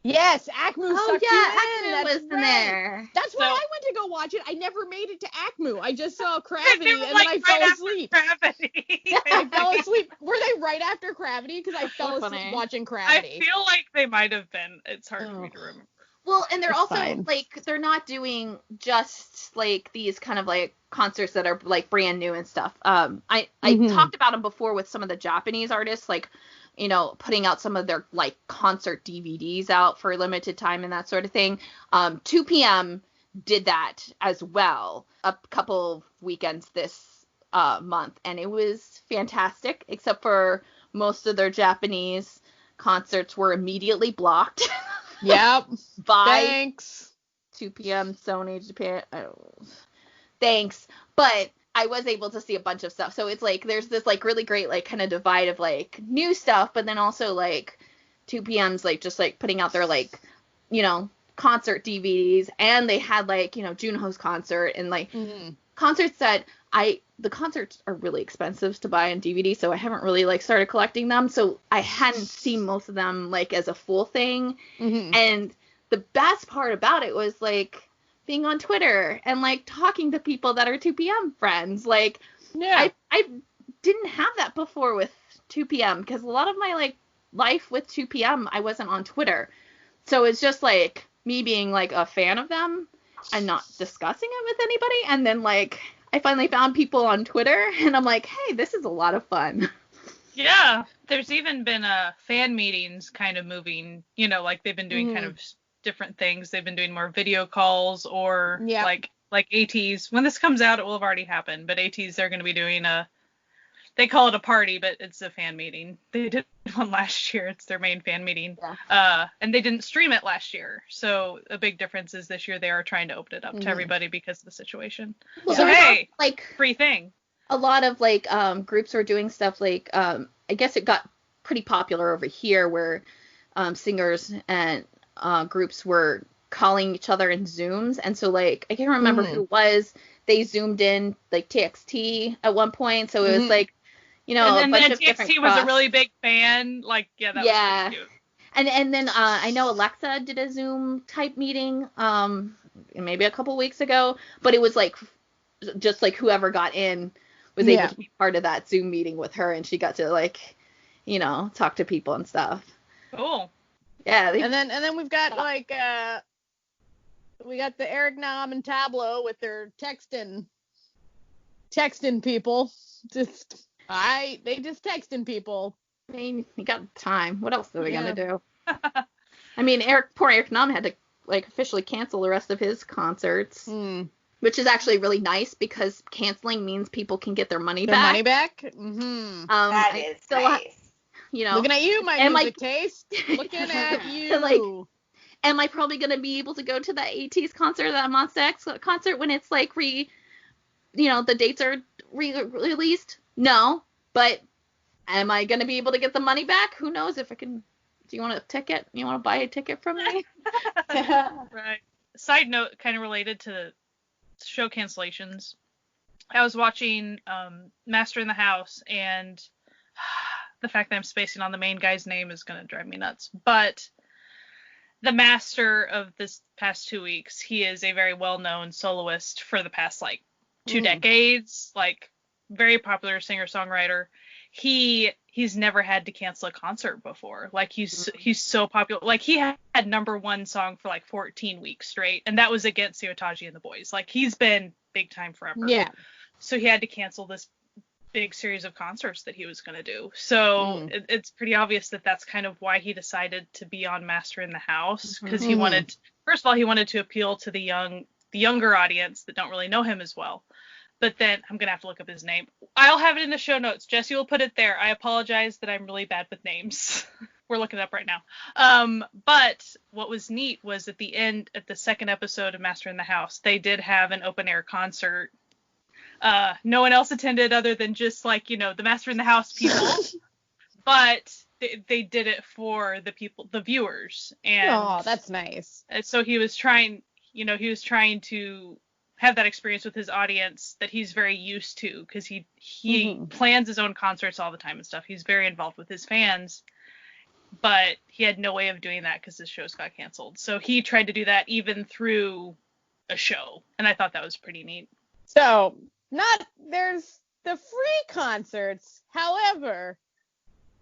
Yes, ACMU sucked you in. ACMU was in there. That's why I went to go watch it. I never made it to ACMU. I just saw Gravity and then I fell asleep. I fell asleep. Were they right after Gravity? Because I fell asleep watching Gravity. I feel like they might have been. It's hard for me to remember. Well, and they're It's also fine. like they're not doing just like these kind of like concerts that are like brand new and stuff. I talked about them before with some of the Japanese artists, like, you know, putting out some of their like concert DVDs out for a limited time and that sort of thing. 2 p.m. did that as well a couple of weekends this month, and it was fantastic, except for most of their Japanese concerts were immediately blocked. Yep. By Thanks. 2 p.m. Sony Japan. Thanks. But I was able to see a bunch of stuff. So it's like there's this like really great like kind of divide of like new stuff, but then also like 2 p.m.'s like just like putting out their like, you know, concert DVDs, and they had like, you know, Junho's concert and like concerts that the concerts are really expensive to buy on DVD, so I haven't really like started collecting them. So I hadn't seen most of them like as a full thing. And the best part about it was like being on Twitter and like talking to people that are 2 p.m. friends. Like I didn't have that before with 2 p.m. because a lot of my like life with 2 p.m. I wasn't on Twitter. So it's just like me being like a fan of them and not discussing it with anybody. And then like I finally found people on Twitter and I'm like, hey, this is a lot of fun. Yeah, there's even been fan meetings kind of moving, you know, like they've been doing kind of different things. They've been doing more video calls or like ATs. When this comes out, it will have already happened, but ATs, they're going to be doing they call it a party, but it's a fan meeting. They did one last year. It's their main fan meeting. Yeah. And they didn't stream it last year. So a big difference is this year they are trying to open it up to everybody because of the situation. Well, so hey, like free thing. A lot of like groups were doing stuff like I guess it got pretty popular over here where singers and groups were calling each other in Zooms. And so like I can't remember who it was. They zoomed in like TXT at one point. So it was like, you know, and a bunch then of TXT different was a really big fan. Like, that was pretty cute. And then I know Alexa did a Zoom type meeting maybe a couple weeks ago, but it was like just like whoever got in was able to be part of that Zoom meeting with her, and she got to like, you know, talk to people and stuff. Cool. Yeah. And then we've got like we got the Eric Nam and Tableau with their texting people. They just texting people. I mean, you got time. What else are they gonna do? I mean, poor Eric Nam had to like officially cancel the rest of his concerts, which is actually really nice because canceling means people can get their money back. Money back. Mm-hmm. That is nice. You know, looking at you, my music taste. Looking at you. Am I probably going to be able to go to that 80s concert, that Monsta X concert, when it's like the dates are released? No. But am I going to be able to get the money back? Who knows if I can. Do you want a ticket? You want to buy a ticket from me? Right. Side note, kind of related to show cancellations. I was watching Master in the House, and the fact that I'm spacing on the main guy's name is going to drive me nuts. But the master of this past 2 weeks, he is a very well-known soloist for the past, like, 2 decades. Like, very popular singer-songwriter. He's never had to cancel a concert before. Like, he's so popular. Like, he had #1 song for like 14 weeks straight, and that was against Sabotage and the Boys. Like, he's been big time forever. Yeah. So he had to cancel this big series of concerts that he was going to do. So it's pretty obvious that that's kind of why he decided to be on Master in the House, because he wanted, first of all, he wanted to appeal to the younger audience that don't really know him as well. But then I'm going to have to look up his name. I'll have it in the show notes. Jesse will put it there. I apologize that I'm really bad with names. We're looking it up right now. But what was neat was at the end, at the second episode of Master in the House, they did have an open air concert. No one else attended other than just like, the Master in the House people. But they did it for the viewers. And that's nice. so he was trying to have that experience with his audience that he's very used to, because he plans his own concerts all the time and stuff. He's very involved with his fans, but he had no way of doing that because his shows got canceled. So he tried to do that even through a show, and I thought that was pretty neat. So, there's the free concerts. However,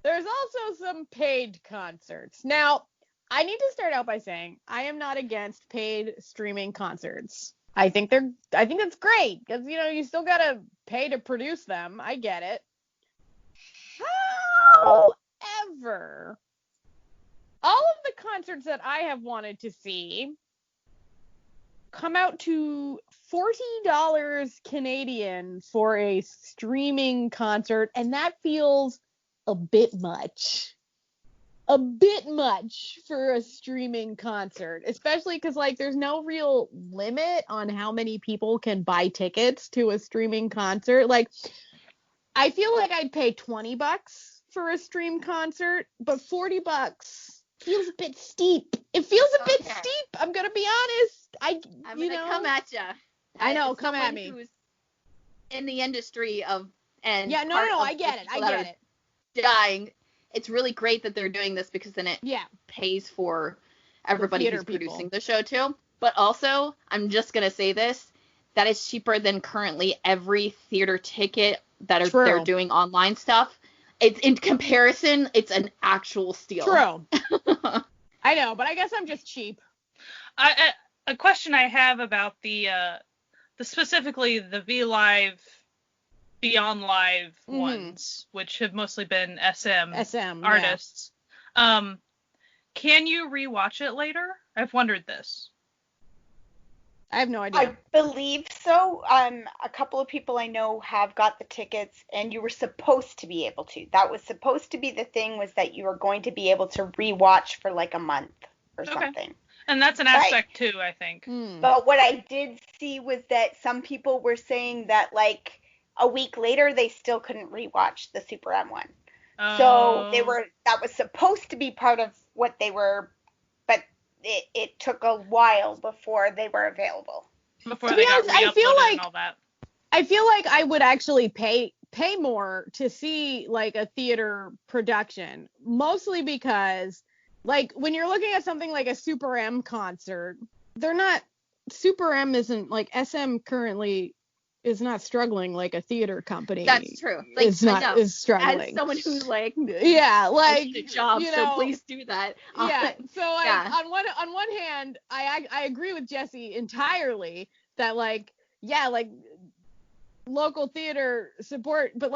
there's also some paid concerts. Now, I need to start out by saying I am not against paid streaming concerts. I think that's great, because you still gotta pay to produce them. I get it. However, all of the concerts that I have wanted to see come out to $40 Canadian for a streaming concert, and that feels a bit much. A bit much for a streaming concert, especially because there's no real limit on how many people can buy tickets to a streaming concert. I feel like I'd pay $20 for a stream concert, but $40 feels a bit steep. It feels a bit steep. I'm gonna be honest. I'm gonna come at you. I know, come at me. Who's in the industry of I get it. I get it. Dying. It's really great that they're doing this, because then it pays for everybody who's producing the show too. But also, I'm just gonna say this, that is cheaper than currently every theater ticket that they're doing online stuff. It's in comparison, it's an actual steal. True. I know, but I guess I'm just cheap. A question I have about the specifically the V Live, Beyond Live ones, which have mostly been SM artists. Yeah. Can you rewatch it later? I've wondered this. I have no idea. I believe so. A couple of people I know have got the tickets, and you were supposed to be able to. That was supposed to be the thing, was that you were going to be able to rewatch for like a month or something. And that's an aspect too, I think. But what I did see was that some people were saying that a week later they still couldn't rewatch the Super M one. So that was supposed to be part of what they were, but it took a while before they were available. Before they got re-uploaded and all that. I feel like I would actually pay more to see a theater production, mostly because when you're looking at something like a Super M concert, Super M isn't SM currently is not struggling like a theater company. That's true. Is struggling. As someone who's a job, so please do that. Yeah. So on one hand, I agree with Jesse entirely that local theater support, but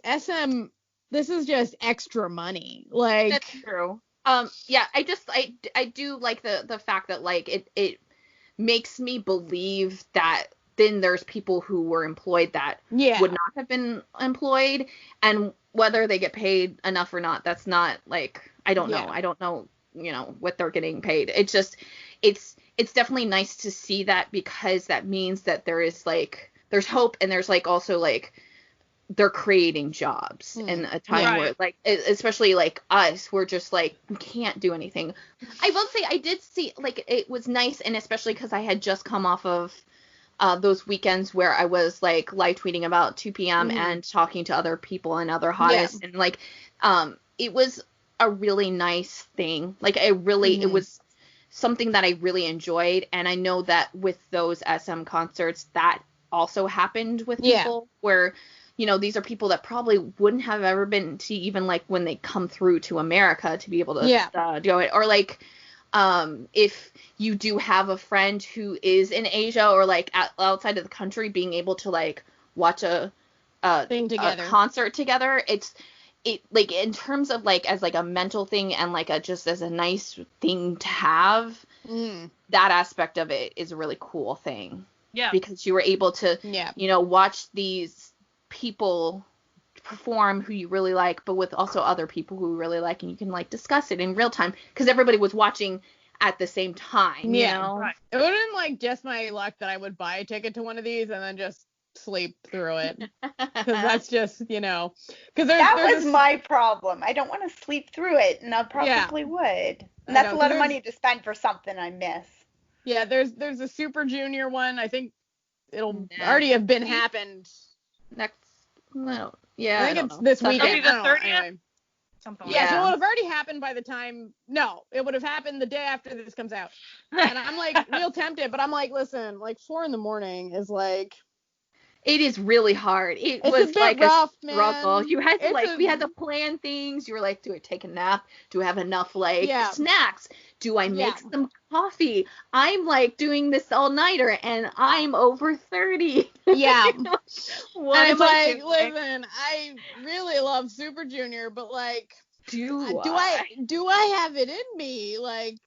SM, this is just extra money. That's true. I do like the fact that it makes me believe that then there's people who were employed that would not have been employed, and whether they get paid enough or not, that's not I don't know. I don't know what they're getting paid. It's just, it's definitely nice to see that, because that means that there is like, there's hope, and there's like also like they're creating jobs in a time where like, especially like us, we're just like, we can't do anything. I will say I did see, like, it was nice, and especially because I had just come off of those weekends where I was like live tweeting about 2 p.m. and talking to other people and other hottest, and like it was a really nice thing. Like, it was something that I really enjoyed, and I know that with those SM concerts that also happened with people where, these are people that probably wouldn't have ever been to, even like when they come through to America, to be able to do it. Or like, if you do have a friend who is in Asia or like outside of the country, being able to like watch a concert together, it like, in terms of like as like a mental thing and like just as a nice thing to have, that aspect of it is a really cool thing. Yeah. Because you were able to, watch these people perform who you really like, but with also other people who you really like, and you can like discuss it in real time, because everybody was watching at the same time. Right. It would have been like just my luck that I would buy a ticket to one of these and then just sleep through it, because that's just, because that was my problem. I don't want to sleep through it, and I probably would. And that's a lot of money to spend for something I miss. Yeah, there's a Super Junior one. I think it'll already have been happened. Next, well, I think it's this weekend. The 30th. Anyway. Something like that. So it would have already happened by the time. No, it would have happened the day after this comes out. And I'm like real tempted, but I'm like, listen, like 4 a.m. is like. It is really hard. It's was a bit like rough, a struggle. Man. You had to we had to plan things. You were like, do I take a nap? Do I have enough like snacks? Do I make some coffee? I'm like doing this all-nighter, and I'm over 30. Yeah. What and it's like, listen, I really love Super Junior, but like, do I have it in me? Like,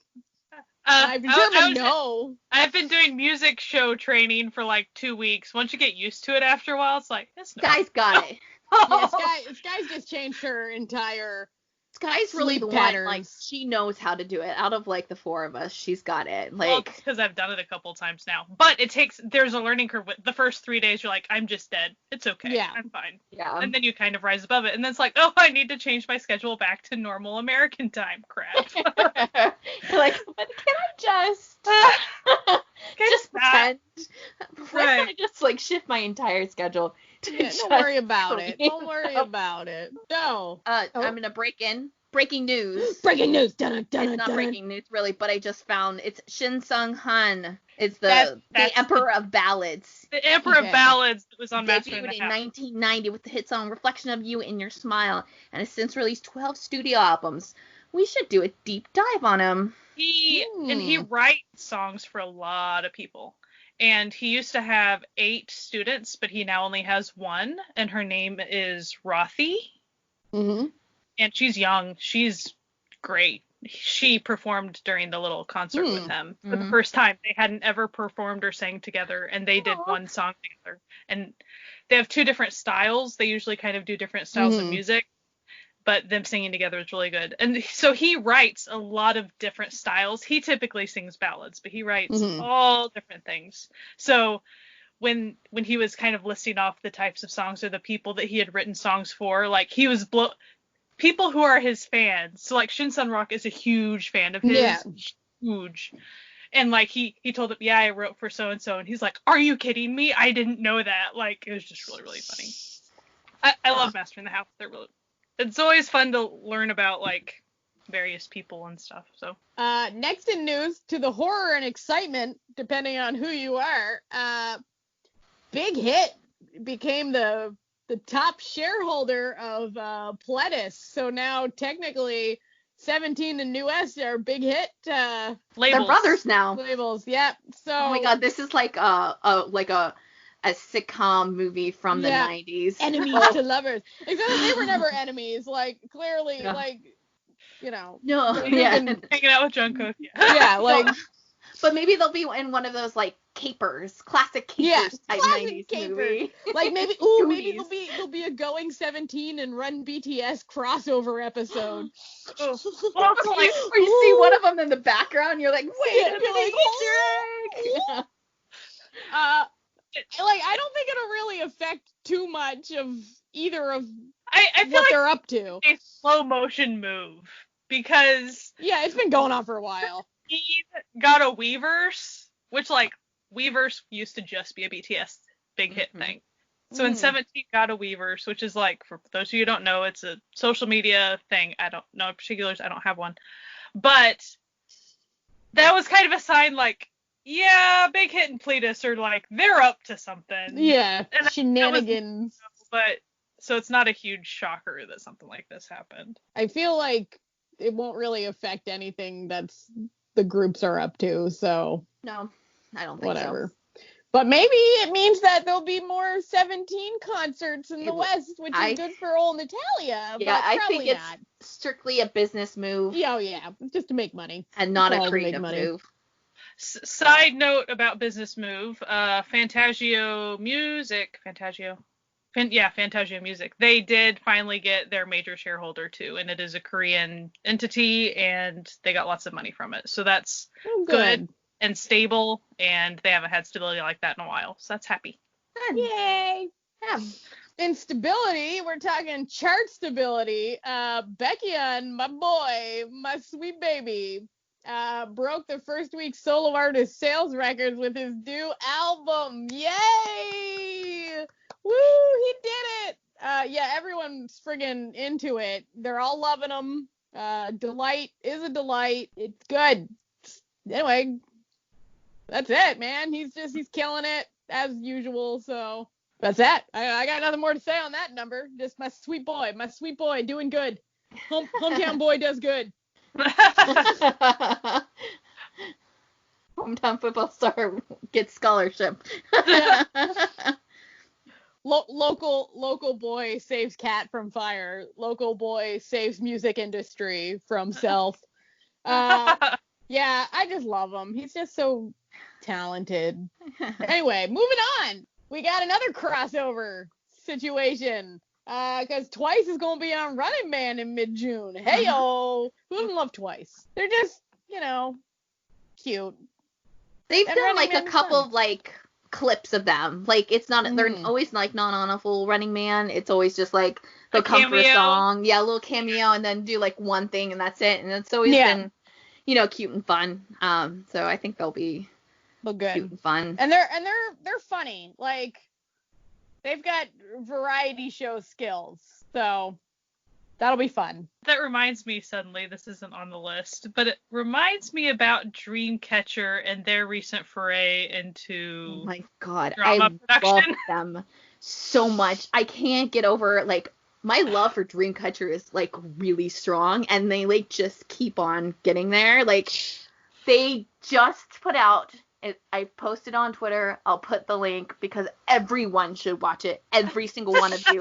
I determined no. I've been doing music show training for like 2 weeks. Once you get used to it after a while, it's like, Sky's got it. Yeah, Sky's just changed her entire. Sky's really the patterns. One, like, she knows how to do it. Out of like the 4 of us, she's got it. Like, well, because I've done it a couple times now. But there's a learning curve. The first 3 days, you're like, I'm just dead. It's okay. Yeah. I'm fine. Yeah. And then you kind of rise above it. And then it's like, oh, I need to change my schedule back to normal American time. Crap. You're like, but can I just pretend? Right. I just like shift my entire schedule. Don't worry about it. Don't worry about it. No. I'm gonna break in. Breaking news. Breaking news. It's not breaking news really, but I just found it's Shin Sung Han. It's the Emperor of Ballads. The Emperor of Ballads was on Master in 1990 with the hit song "Reflection of You in Your Smile," and has since released 12 studio albums. We should do a deep dive on him. He writes songs for a lot of people. And he used to have 8 students, but he now only has 1, and her name is Rothy. Mm-hmm. And she's young. She's great. She performed during the little concert with him for the first time. They hadn't ever performed or sang together, and they did one song together. And they have 2 different styles. They usually kind of do different styles of music, but them singing together is really good. And so he writes a lot of different styles. He typically sings ballads, but he writes all different things. So when he was kind of listing off the types of songs or the people that he had written songs for, like he was people who are his fans. So like Shin Sun Rock is a huge fan of his. Yeah. Huge. And like he told him, yeah, I wrote for so and so, and he's like, are you kidding me? I didn't know that. Like, it was just really, really funny. I love Master in the House. It's always fun to learn about like various people and stuff. So next in news, to the horror and excitement, depending on who you are, Big Hit became the top shareholder of Pledis. So now technically 17 and New West are Big Hit labels. They're brothers now. Labels, yep. So oh my god, this is like a sitcom movie from the 90s. Enemies to lovers. Except they were never enemies. Like, clearly, like, you know. No, hanging out with Jungkook. Yeah, like. But maybe they'll be in one of those, like, classic capers type classic 90s caper. movie. Like maybe Goonies. there'll be a Going 17 and Run BTS crossover episode. Well, it's like, Or you see one of them in the background, you're like, wait a You're minute, like, Easter egg. I don't think it'll really affect too much of either of I feel what like they're up to. a slow motion move because Yeah, it's been going on for a while. he got a Weverse, which like Weverse used to just be a BTS big hit thing. So in 17 got a Weverse, which is like, for those of you who don't know, it's a social media thing. I don't know particulars. I don't have one. But that was kind of a sign like, yeah, Big Hit and Cletus are like, they're up to something. Yeah, And shenanigans. but so it's not a huge shocker that something like this happened. I feel like it won't really affect anything that's the groups are up to, so No, I don't think whatever. so. But maybe it means that there'll be more 17 concerts in the West, which is good for old Natalia. Yeah, but I think it's not. strictly a business move. Yeah, just to make money. And not All a to make creative money. move. Side note about business move, Fantagio Music, Fantagio Music. They did finally get their major shareholder too, and it is a Korean entity, and they got lots of money from it. So that's good and stable, and they haven't had stability like that in a while. So that's happy. Good. Yay! Yeah. In stability, we're talking chart stability. Becky and my boy, my sweet baby, broke the first week solo artist sales records with his new album. Yay! Woo! He did it! Yeah, everyone's friggin' into it. They're all loving him. Delight is a delight. It's good. Anyway, that's it, man. He's killing it as usual. So that's it. I got nothing more to say on that number. Just my sweet boy doing good. Hometown boy does good. Hometown football star gets scholarship. Local boy saves cat from fire. Local boy saves music industry from self. Yeah, I just love him. He's just so talented. Anyway, moving on. We got another crossover situation. Because Twice is going to be on Running Man in mid-June. Hey-yo! Who doesn't love Twice? They're just, cute. They've And done Running like a Man's couple fun. of like clips of them. Like it's not, they're always like not on a full Running Man. It's always just like they'll come for a song. Yeah, a little cameo and then do like one thing and that's it. And it's always been, cute and fun. So I think they'll be good. Cute and fun. And they're funny. Like they've got variety show skills. So that'll be fun. That reminds me suddenly, this isn't on the list, but it reminds me about Dreamcatcher and their recent foray into Oh my god, drama I love production. them so much. I can't get over like my love for Dreamcatcher is like really strong and they like just keep on getting there. Like they just put out I posted on Twitter. I'll put the link because everyone should watch it. Every single one of you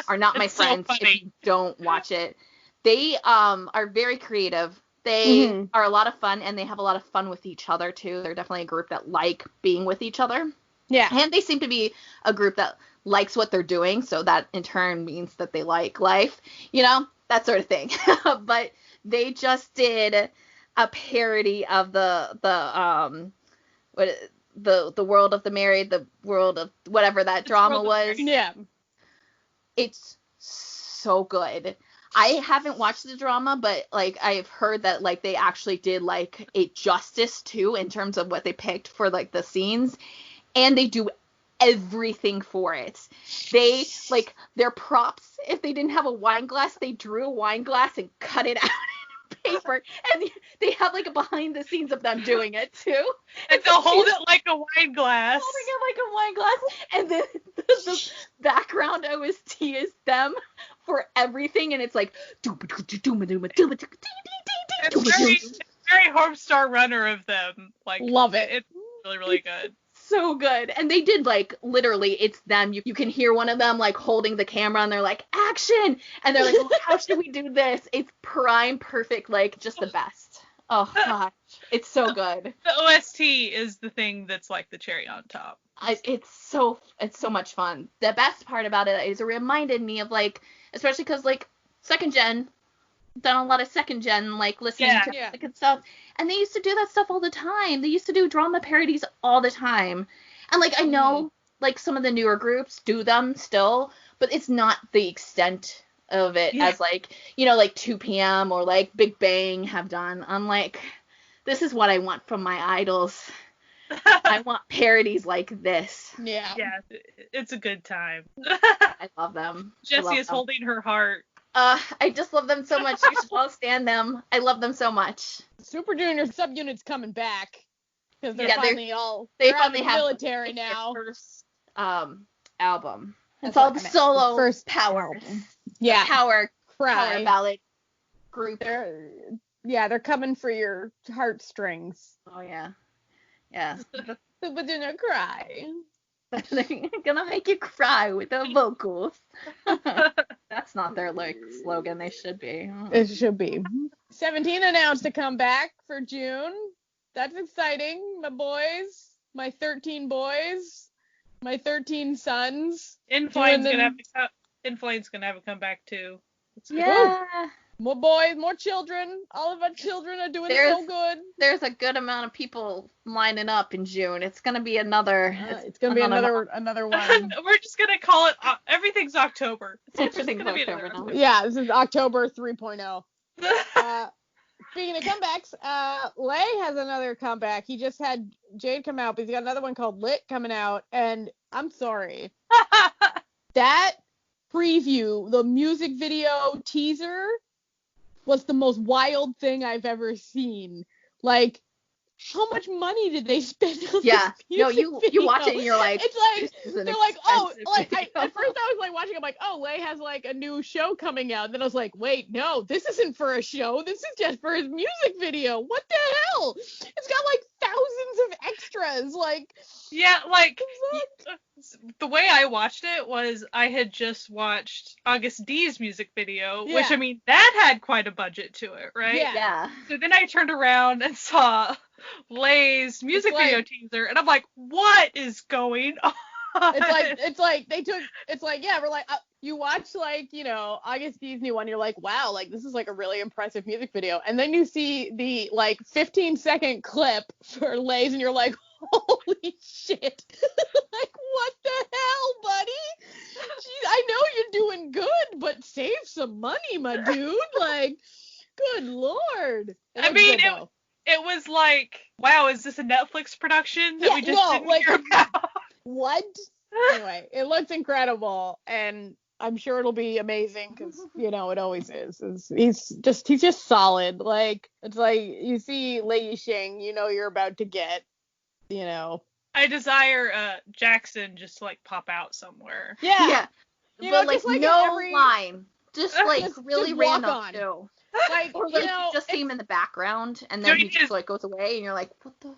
are not my friends if you don't watch it. They are very creative. They are a lot of fun and they have a lot of fun with each other too. They're definitely a group that like being with each other. Yeah. And they seem to be a group that likes what they're doing, so that in turn means that they like life, that sort of thing. But they just did a parody of the world of the married, the world of whatever that drama was. Yeah. It's so good. I haven't watched the drama, but like I've heard that like they actually did like it justice too in terms of what they picked for like the scenes, and they do everything for it. They like their props. If they didn't have a wine glass, they drew a wine glass and cut it out in paper, and they have like a behind the scenes of them doing it too. And they'll hold it like a wine glass. Holding it like a wine glass, and then the background OST is them for everything, and it's like It's very Homestar Runner of them. Like love it. It's really, really good. So good. And they did like literally it's them. You can hear one of them like holding the camera and they're like action, and they're like, well, how should we do this? It's prime perfect, like just the best. Oh gosh, it's so good. The OST is the thing that's like the cherry on top. It's so much fun. The best part about it is it reminded me of like, especially because like second gen, done a lot of second gen like listening to Yeah. music and stuff, and they used to do that stuff all the time. They used to do drama parodies all the time, and like I know like some of the newer groups do them still, but it's not the extent of it as like, you know, like 2PM or like Big Bang have done. I'm like, this is what I want from my idols. I want parodies like this. Yeah. Yeah, it's a good time. I love them. Jessie is holding her heart. I just love them so much. You should all stand them. I love them so much. Super Junior subunit's coming back because they're Yeah, finally all they they're out of finally the have military their now. first album. It's That's all what the I meant. solo First power album. Yeah. power Cry. ballad group. They're coming for your heartstrings. Oh yeah. Yeah. Super Junior cry. They're gonna make you cry with the vocals. That's not their like slogan. They should be. It should be. 17 announced a comeback for June. That's exciting, my boys. My 13 boys. My 13 sons. Inflame's gonna have a comeback too. Yeah. More boys, more children. All of our children are doing so good. There's a good amount of people lining up in June. It's gonna be another. It's gonna be another one. We're just gonna call it. Everything's October. Everything's October now. Yeah, this is October 3.0. Speaking of comebacks, Lay has another comeback. He just had Jade come out, but he's got another one called Lit coming out. And I'm sorry, that preview, the music video teaser, was the most wild thing I've ever seen. Like, how much money did they spend on this music video? You watch it and you're like, it's like they're like, oh, like at first I was like watching, I'm like, oh, Lay has like a new show coming out. And then I was like, wait, no, this isn't for a show. This is just for his music video. What the hell? It's got like thousands of extras. Like, yeah, like the way I watched it was I had just watched August D's music video, which I mean that had quite a budget to it, right? Yeah. So then I turned around and saw Lay's music video teaser, and I'm like, what is going on? It's like we're like, you watch like, you know, August D's new one, you're like, wow, like this is like a really impressive music video, and then you see the like 15-second clip for Lay's, and you're like, holy shit. Like, what the hell, buddy? Jeez, I know you're doing good, but save some money, my dude. Like, good lord. I mean, it was like, wow, is this a Netflix production that we just didn't hear about? What? Anyway, it looks incredible, and I'm sure it'll be amazing because, you know, it always is. He's just solid. Like, it's like you see Lei Yisheng, you know you're about to get, you know. I desire Jackson just to like pop out somewhere. Yeah. You but know, like no line. Just like just, really just random too. Like, or like you know, just see him in the background and then he just like goes away and you're like, what the?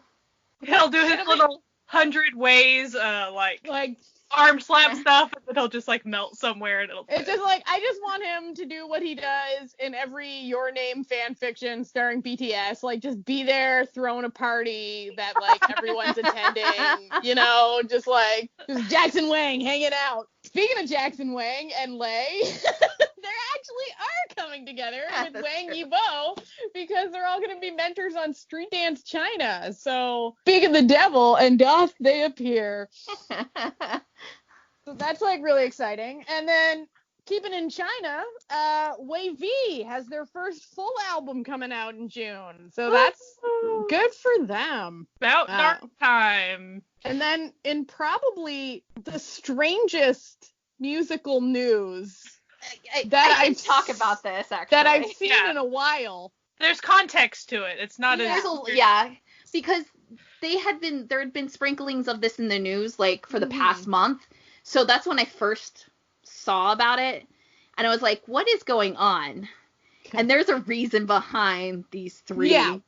He'll do his little 100 ways, like arm slap stuff, and then he'll just like melt somewhere and it'll. It's just like, I just want him to do what he does in every Your Name fan fiction starring BTS, like just be there throwing a party that like everyone's attending, you know, just Jackson Wang hanging out. Speaking of Jackson Wang and Lay, they actually are coming together with Wang Yibo because they're all going to be mentors on Street Dance China. So, speaking of the devil, and doth they appear. So that's like really exciting. And then keeping in China, Wei V has their first full album coming out in June. So that's good for them. About dark time. And then in probably the strangest musical news that I've talk about this actually that I've seen in a while. There's context to it. It's not because there had been sprinklings of this in the news like for the past month. So that's when I first saw about it, and I was like, what is going on? And there's a reason behind these three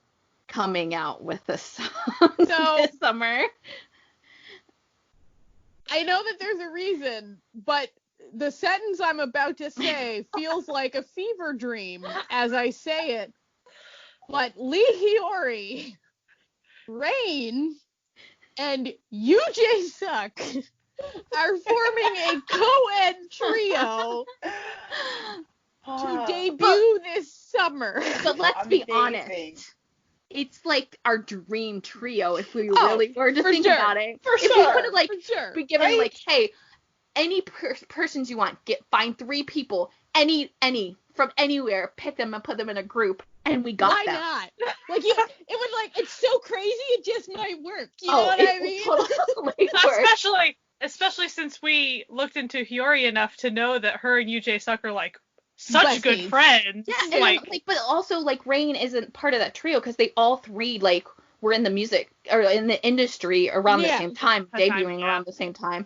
coming out with this song this summer. I know that there's a reason, but the sentence I'm about to say feels like a fever dream as I say it. But Lee Hiyori, Rain, and UJ Suck are forming a co-ed trio to debut this summer. But let's be Amazing. honest. It's like our dream trio if we really were to think sure. about it. For if we sure. could have like For sure. be given Right? like, hey, any persons you want, find 3 people, any from anywhere, pick them and put them in a group, and we got Why them. not? Like it would like it's so crazy it just might work. You know what I mean? Totally work. Especially since we looked into Hiyori enough to know that her and UJ Suck are like such good Besties. friends. Yeah, and like but also like Rain isn't part of that trio because they all 3 like were in the music or in the industry around the same time, debuting around the same time.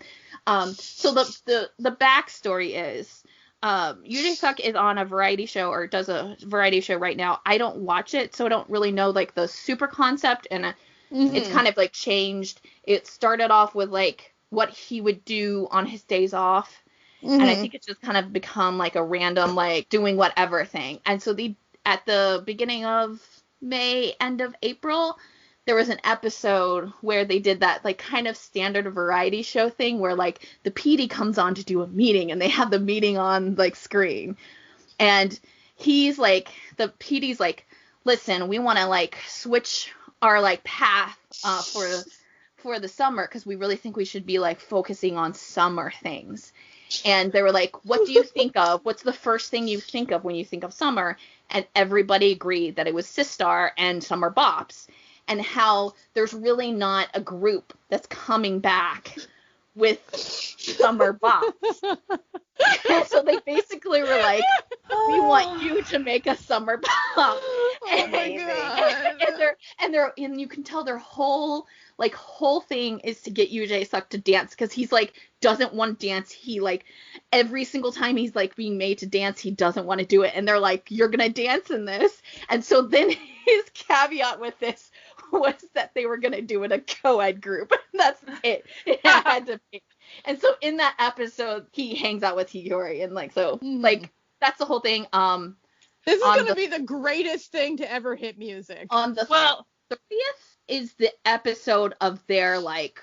So the backstory is UJ Suck is on a variety show or does a variety show right now. I don't watch it, so I don't really know like the super concept, and it's kind of like changed. It started off with like what he would do on his days off. And I think it's just kind of become like a random, like, doing whatever thing. And so at the beginning of May, end of April, there was an episode where they did that, like, kind of standard variety show thing where, like, the PD comes on to do a meeting, and they have the meeting on, like, screen. And he's, like, the PD's, like, listen, we want to, like, switch our, like, path for the summer because we really think we should be, like, focusing on summer things. And they were like, what do you think of? What's the first thing you think of when you think of summer? And everybody agreed that it was Sistar and Summer Bops, and how there's really not a group that's coming back with Summer Bops. And so they basically were like, we want you to make a Summer Bop. Oh my god. And you can tell their whole thing is to get UJ Suck to dance because he's like doesn't want to dance. He like every single time he's like being made to dance, he doesn't want to do it. And they're like, you're gonna dance in this. And so then his caveat with this was that they were gonna do it a co-ed group. That's it. It had to be. And so in that episode, he hangs out with Hiyori, and like so like that's the whole thing. This is gonna be the greatest thing to ever hit music. On the 30th is the episode of their like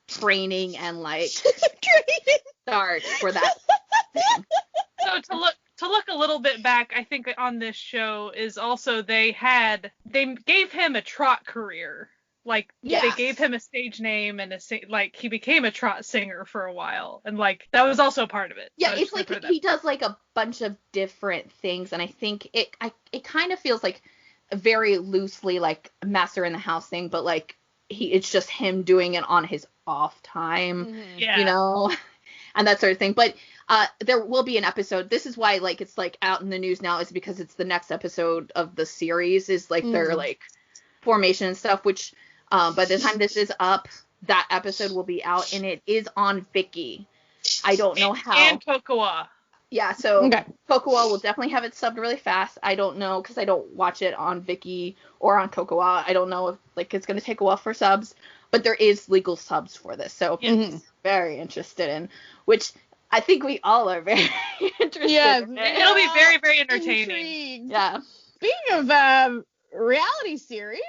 training and like start for that thing. So to look a little bit back, I think on this show is also they gave him a trot career. Like they gave him a stage name and like he became a trot singer for a while, and like that was also part of it. Yeah, so it's like he does like a bunch of different things, and I think it kind of feels like a very loosely like master in the house thing, but like it's just him doing it on his off time, you know, and that sort of thing. But there will be an episode. This is why like it's like out in the news now, is because it's the next episode of the series is like their like formation and stuff, which by the time this is up, that episode will be out, and it is on Viki. I don't know how. And Kokoa. Yeah, so Kokoa will definitely have it subbed really fast. I don't know, because I don't watch it on Viki or on Kokoa. I don't know if like it's going to take a while for subs, but there is legal subs for this, so very interested in, which I think we all are very interested in. It'll be very, very entertaining. Intrigued. Yeah. Speaking of reality series,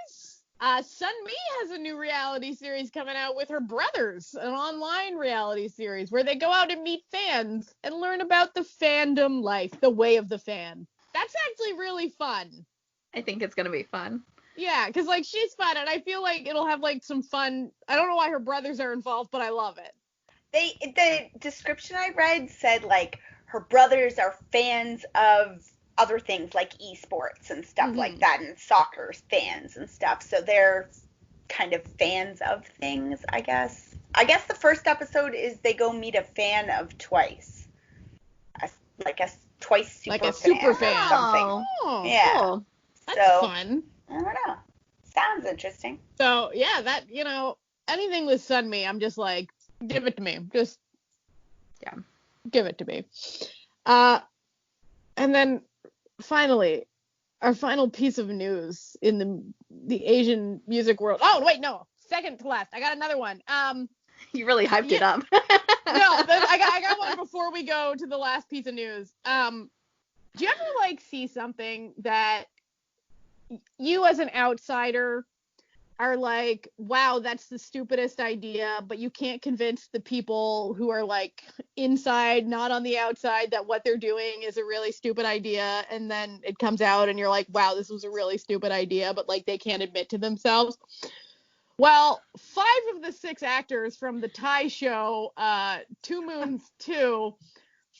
Sunmi has a new reality series coming out with her brothers, an online reality series where they go out and meet fans and learn about the fandom life, the way of the fan. That's actually really fun. I think it's going to be fun. Yeah, because like she's fun, and I feel like it'll have like some fun. I don't know why her brothers are involved, but I love it. The description I read said like her brothers are fans of other things like esports and stuff like that, and soccer fans and stuff. So they're kind of fans of things, I guess. I guess the first episode is they go meet a fan of Twice. Like a Twice super fan or something. Oh, yeah. Cool. That's fun. I don't know. Sounds interesting. So, yeah, that, you know, anything with Sunmi, I'm just like, give it to me. Just, give it to me. And then, finally, our final piece of news in the Asian music world. Oh, wait, no. Second to last. I got another one. You really hyped it up. I got one before we go to the last piece of news. Do you ever, like, see something that you as an outsider are like, wow, that's the stupidest idea, but you can't convince the people who are like inside, not on the outside, that what they're doing is a really stupid idea. And then it comes out and you're like, wow, this was a really stupid idea, but like they can't admit to themselves. Well, 5 of the 6 actors from the Thai show, Two Moons 2,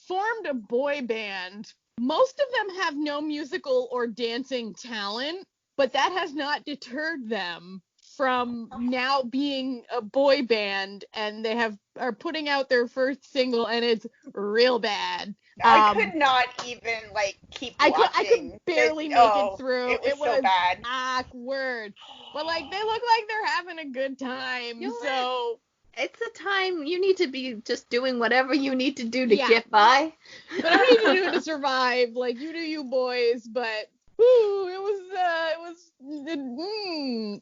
formed a boy band. Most of them have no musical or dancing talent, but that has not deterred them from now being a boy band, and they are putting out their first single, and it's real bad. I could not even like keep watching. I could barely make it through. It was so bad. Awkward. But like they look like they're having a good time. So it's a time you need to be just doing whatever you need to do to get by. Whatever you need to do to survive. Like you do you boys, but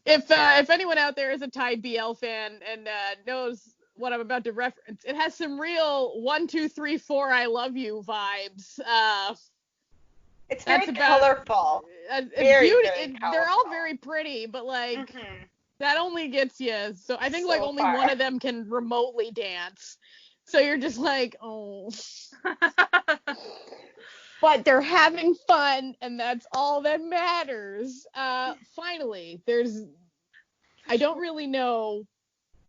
if anyone out there is a Thai BL fan and knows what I'm about to reference, it has some real 1, 2, 3, 4 I love you vibes. It's very colorful. Very colorful. They're all very pretty, but like that only gets you. So I think like only one of them can remotely dance. So you're just like, oh. But they're having fun, and that's all that matters. Finally, I don't really know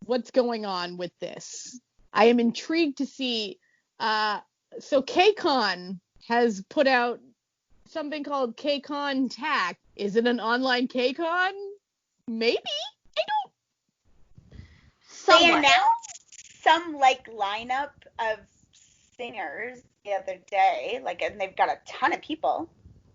what's going on with this. I am intrigued to see. So KCON has put out something called KCON TAC. Is it an online KCON? Maybe? I don't. They announced some like lineup of singers the other day, like, and they've got a ton of people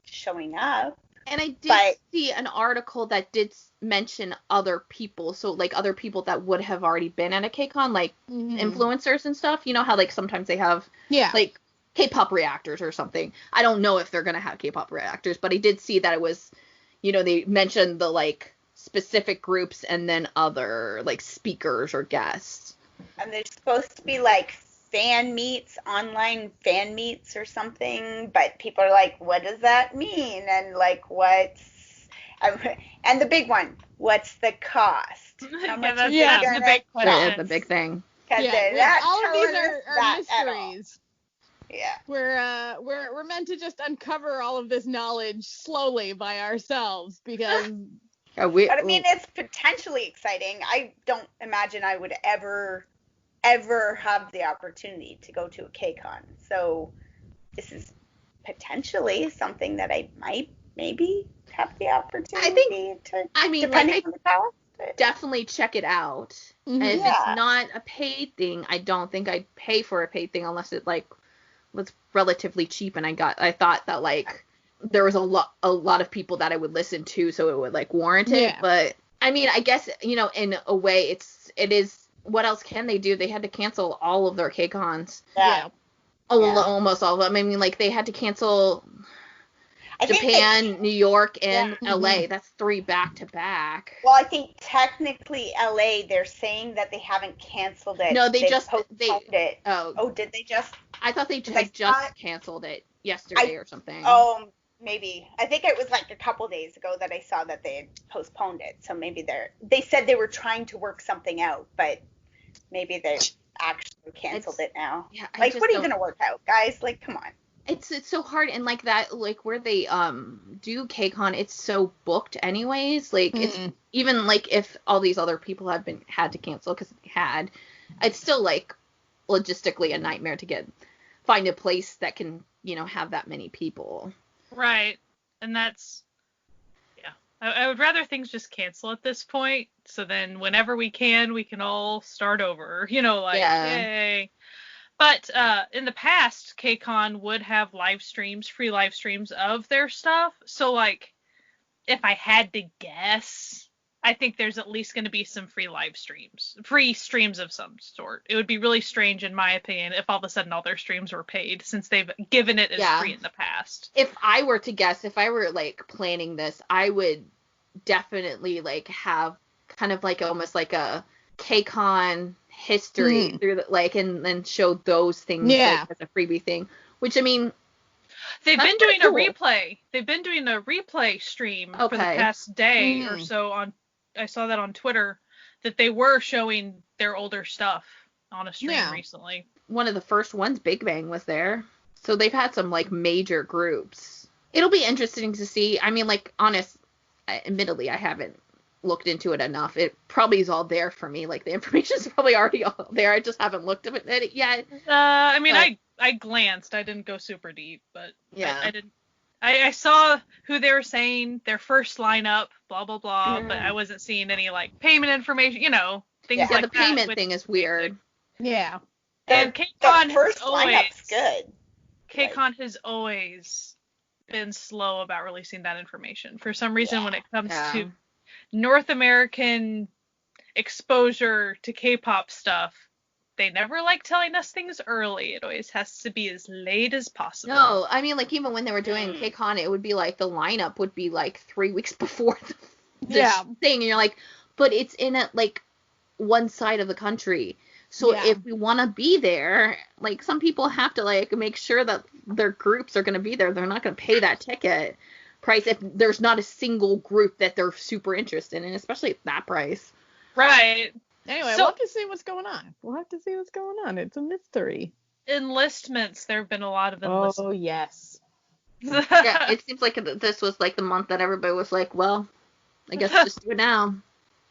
showing up. And I did see an article that did mention other people, so like other people that would have already been at a KCON, like influencers and stuff. You know how like sometimes they have like K-pop reactors or something. I don't know if they're gonna have K-pop reactors, but I did see that it was, you know, they mentioned the like specific groups and then other like speakers or guests. And there's supposed to be like fan meets, online fan meets or something, but people are like, what does that mean? And like, and the big one, what's the cost? How much the big question. The big thing. All of these are mysteries. Yeah. We're meant to just uncover all of this knowledge slowly by ourselves because but I mean, it's potentially exciting. I don't imagine I would ever have the opportunity to go to a KCON. So this is potentially something that I might maybe have the opportunity depending on the cost. Definitely check it out. And if it's not a paid thing, I don't think I'd pay for a paid thing unless it like was relatively cheap and I thought that like there was a lot of people that I would listen to, so it would like warrant it. But I mean, I guess, you know, in a way it is. What else can they do? They had to cancel all of their KCONs. Almost all of them. I mean, like, they had to cancel Japan, New York, and LA. That's 3 back-to-back. Well, I think technically LA, they're saying that they haven't canceled it. No, they just postponed it. Oh, did they just? I thought they just canceled it yesterday or something. Oh, maybe. I think it was like a couple days ago that I saw that they had postponed it. So maybe they said they were trying to work something out, but maybe they actually canceled it now. Yeah, like, what are you gonna work out, guys? Like, come on. It's so hard, and like that, like where they do KCON, it's so booked anyways. Like it's even like if all these other people had to cancel because they had, it's still like logistically a nightmare to find a place that can, you know, have that many people. Right, and that's I would rather things just cancel at this point, so then whenever we can all start over, you know, like, yay. But in the past, KCON would have free live streams of their stuff. So, like, if I had to guess, I think there's at least going to be some free streams of some sort. It would be really strange, in my opinion, if all of a sudden all their streams were paid, since they've given it as free in the past. If I were to guess, if I were, like, planning this, I would definitely, like, have kind of, like, almost like a KCON history through the, like, and then show those things like, as a freebie thing, which, I mean, They've That's been doing pretty a replay. They've been doing a replay stream for the Okay. past day or Mhm. so. I saw that on Twitter that they were showing their older stuff on a stream Yeah. recently. One of the first ones, Big Bang, was there. So they've had some, like, major groups. It'll be interesting to see. I mean, like, admittedly, I haven't looked into it enough. It probably is all there for me. Like, the information's probably already all there. I just haven't looked at it yet. I mean, But- I glanced. I didn't go super deep, but Yeah. I didn't. I saw who they were saying, their first lineup, blah, blah, blah, but I wasn't seeing any, like, payment information, things Yeah, like the that. payment which thing is basic. weird. Yeah. And The KCON first has always, lineup's good. KCON has always been slow about releasing that information. For some reason, when it comes Yeah. to North American exposure to K-pop stuff, they never like telling us things early. It always has to be as late as possible. No, I mean, like, even when they were doing KCON, it would be like the lineup would be like 3 weeks before the Yeah. thing, and you're like, but it's in like one side of the country. So Yeah. if we want to be there, like, some people have to, like, make sure that their groups are going to be there. They're not going to pay that ticket price if there's not a single group that they're super interested in, especially at that price. Right. Anyway, So- we'll have to see what's going on. It's a mystery. Enlistments. There have been a lot of enlistments. Oh, yes. Yeah, it seems like this was, like, the month that everybody was like, well, I guess just do it now.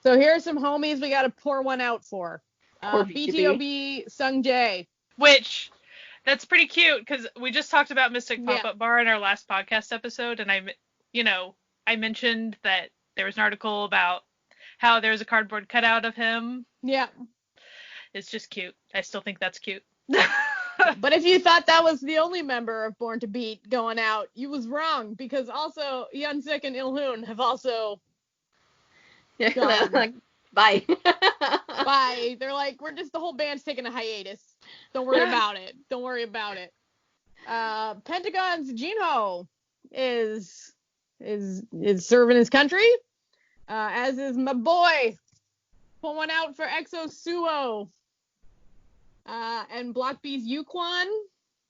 So here are some homies we got to pour one out for. Poor BTOB. BTOB Sung Jae. Which, that's pretty cute, because we just talked about Mystic Yeah. Pop-Up Bar in our last podcast episode, and I mentioned that there was an article about how there's a cardboard cutout of him. Yeah. It's just cute. I still think that's cute. But if you thought that was the only member of Born to Beat going out, you was wrong, because also Yeonsik and Ilhoon have also Yeah, Gone. like, bye. bye. They're like, the whole band's taking a hiatus. Don't worry about it. Pentagon's Jinho is serving his country, as is my boy. Pull one out for EXO Suo. And Block B's Yukwon,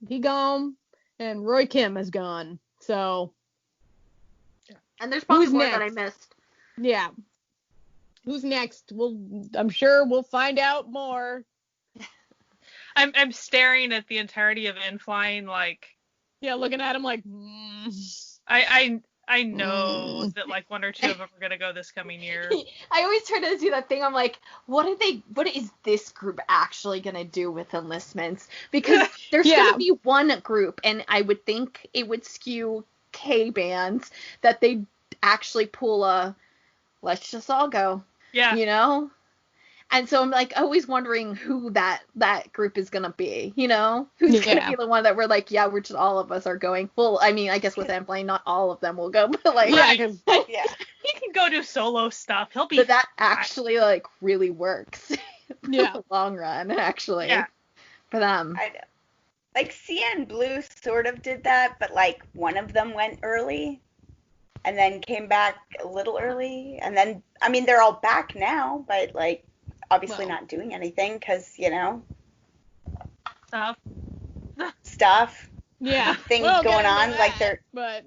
he gone, and Roy Kim is gone. So, And there's probably Who's more next? that I missed. yeah. Who's next? I'm sure we'll find out more. I'm staring at the entirety of Inflying like Yeah, looking at him like, I know that like one or two of them are gonna go this coming year. I always try to do that thing. I'm like, what is this group actually going to do with enlistments? Because there's Yeah. going to be one group, and I would think it would skew K bands, that they actually pull let's just all go, Yeah. you know? And so I'm like always wondering who that group is going to be, you know? Who's going to Yeah. be the one that we're like, yeah, we're just all of us are going. Well, I mean, I guess with Ampline, not all of them will go, but like, yeah, 'cause Yeah. He can go do solo stuff. He'll be but that actually like really works Yeah. in the long run, actually, Yeah. for them. I know. Like CN Blue sort of did that, but like one of them went early and then came back a little early. And then, I mean, they're all back now, but like obviously Well. not doing anything because, stuff. stuff, yeah. things We'll get going into on. Like that, but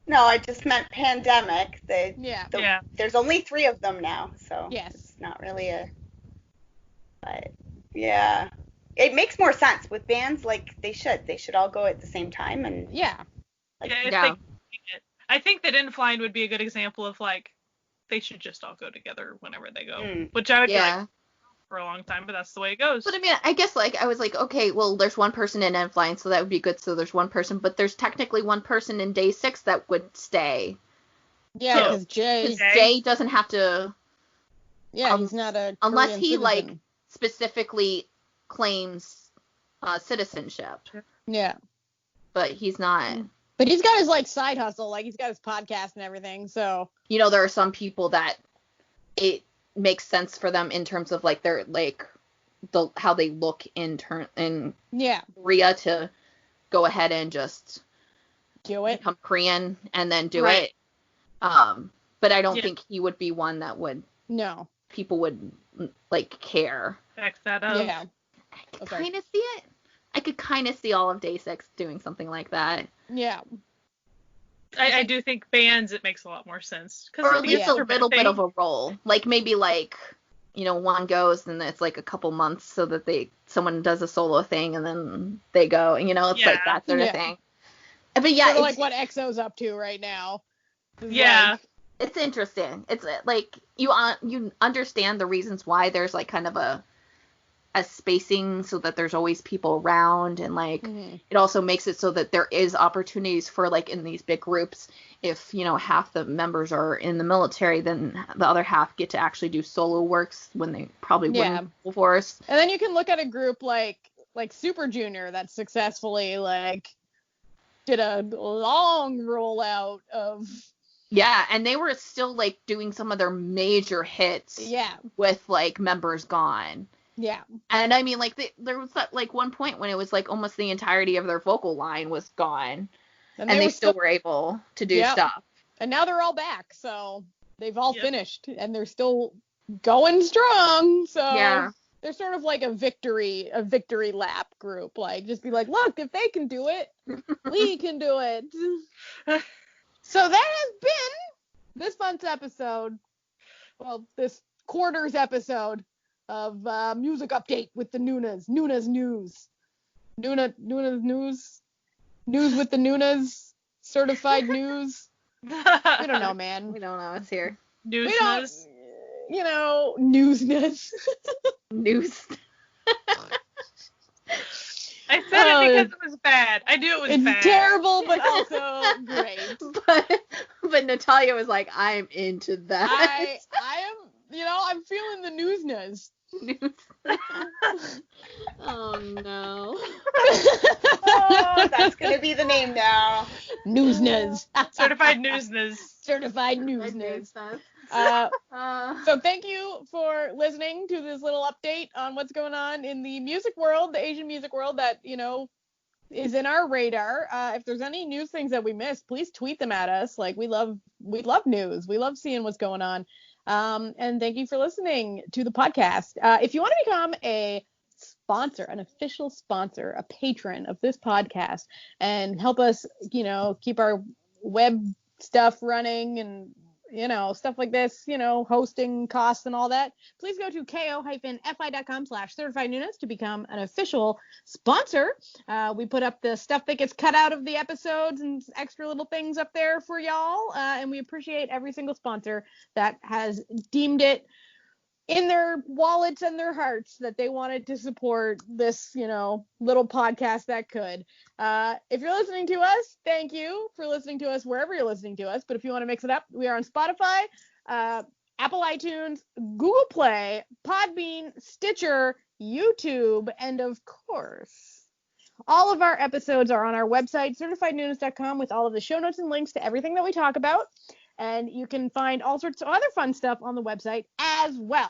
no, I just meant pandemic. yeah. Yeah. There's only 3 of them now, so Yes. it's not really but yeah. It makes more sense with bands, like they should all go at the same time and Yeah. like, Yeah, if Yeah. I think that Inflying would be a good example of like they should just all go together whenever they go. Mm. Which I would be Yeah. like for a long time, but that's the way it goes. But I mean, I guess like I was like, okay, well, there's one person in N-Flying, so that would be good. So there's one person, but there's technically one person in Day 6 that would stay. Yeah, So- because Jay, Because Okay. Jay doesn't have to yeah, he's not a unless Korean he, like, citizen. specifically claims citizenship, Yeah. but he's not. But he's got his like side hustle, like he's got his podcast and everything. So You know, there are some people that it makes sense for them in terms of like their like how they look in yeah, Korea to go ahead and just do it. become Korean and then do Right. it. But I don't Yeah. think he would be one that No. people would like care. Back that up. Yeah. I could Okay. kind of see it. I could kind of see all of Day 6 doing something like that. Yeah. I do think bands, it makes a lot more sense. Or at least a little bit of a... a role. Like maybe like, one goes and it's like a couple months so that someone does a solo thing and then they go, it's like that sort of thing. But yeah, sort of like what EXO's up to right now. Yeah. It's interesting. It's like you understand the reasons why there's like kind of a spacing so that there's always people around, and like it also makes it so that there is opportunities for like in these big groups, if half the members are in the military, then the other half get to actually do solo works when they probably wouldn't before. And then you can look at a group like Super Junior that successfully like did a long rollout of and they were still like doing some of their major hits with like members gone. Yeah. And I mean, like, there was that, like, one point when it was, like, almost the entirety of their vocal line was gone. And they still were able to do stuff. And now they're all back, so they've all finished. And they're still going strong, so they're sort of like a victory lap group. Like, just be like, look, if they can do it, we can do it. So that has been this month's episode. Well, this quarter's episode of music update with the Newsnas. Newsnas news. Newsnas news. News with the Newsnas. Certified news. We don't know, man. We don't know. It's here. Newsnas. Newsnas. News. I said it because it was bad. I knew it was bad. It's terrible, but also great. But Natalia was like, I'm into that. I am, I'm feeling the Newsnas. Oh no. Oh, that's gonna be the name now. Newsnas. Certified Newsnas. Certified Newsnas. So thank you for listening to this little update on what's going on in the music world, the Asian music world that, is in our radar. If there's any news things that we missed, please tweet them at us. Like, we love news. We love seeing what's going on. And thank you for listening to the podcast. If you want to become a sponsor, an official sponsor, a patron of this podcast, and help us, keep our web stuff running and, stuff like this, hosting costs and all that, please go to ko-fi.com/certifiednewsnas to become an official sponsor. We put up the stuff that gets cut out of the episodes and extra little things up there for y'all. And we appreciate every single sponsor that has deemed it in their wallets and their hearts that they wanted to support this, little podcast that could. If you're listening to us, thank you for listening to us wherever you're listening to us. But if you want to mix it up, we are on Spotify, Apple iTunes, Google Play, Podbean, Stitcher, YouTube, and of course, all of our episodes are on our website, certifiednewsnas.com, with all of the show notes and links to everything that we talk about. And you can find all sorts of other fun stuff on the website as well.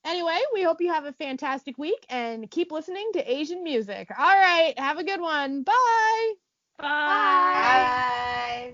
Anyway, we hope you have a fantastic week and keep listening to Asian music. All right, have a good one. Bye. Bye. Bye.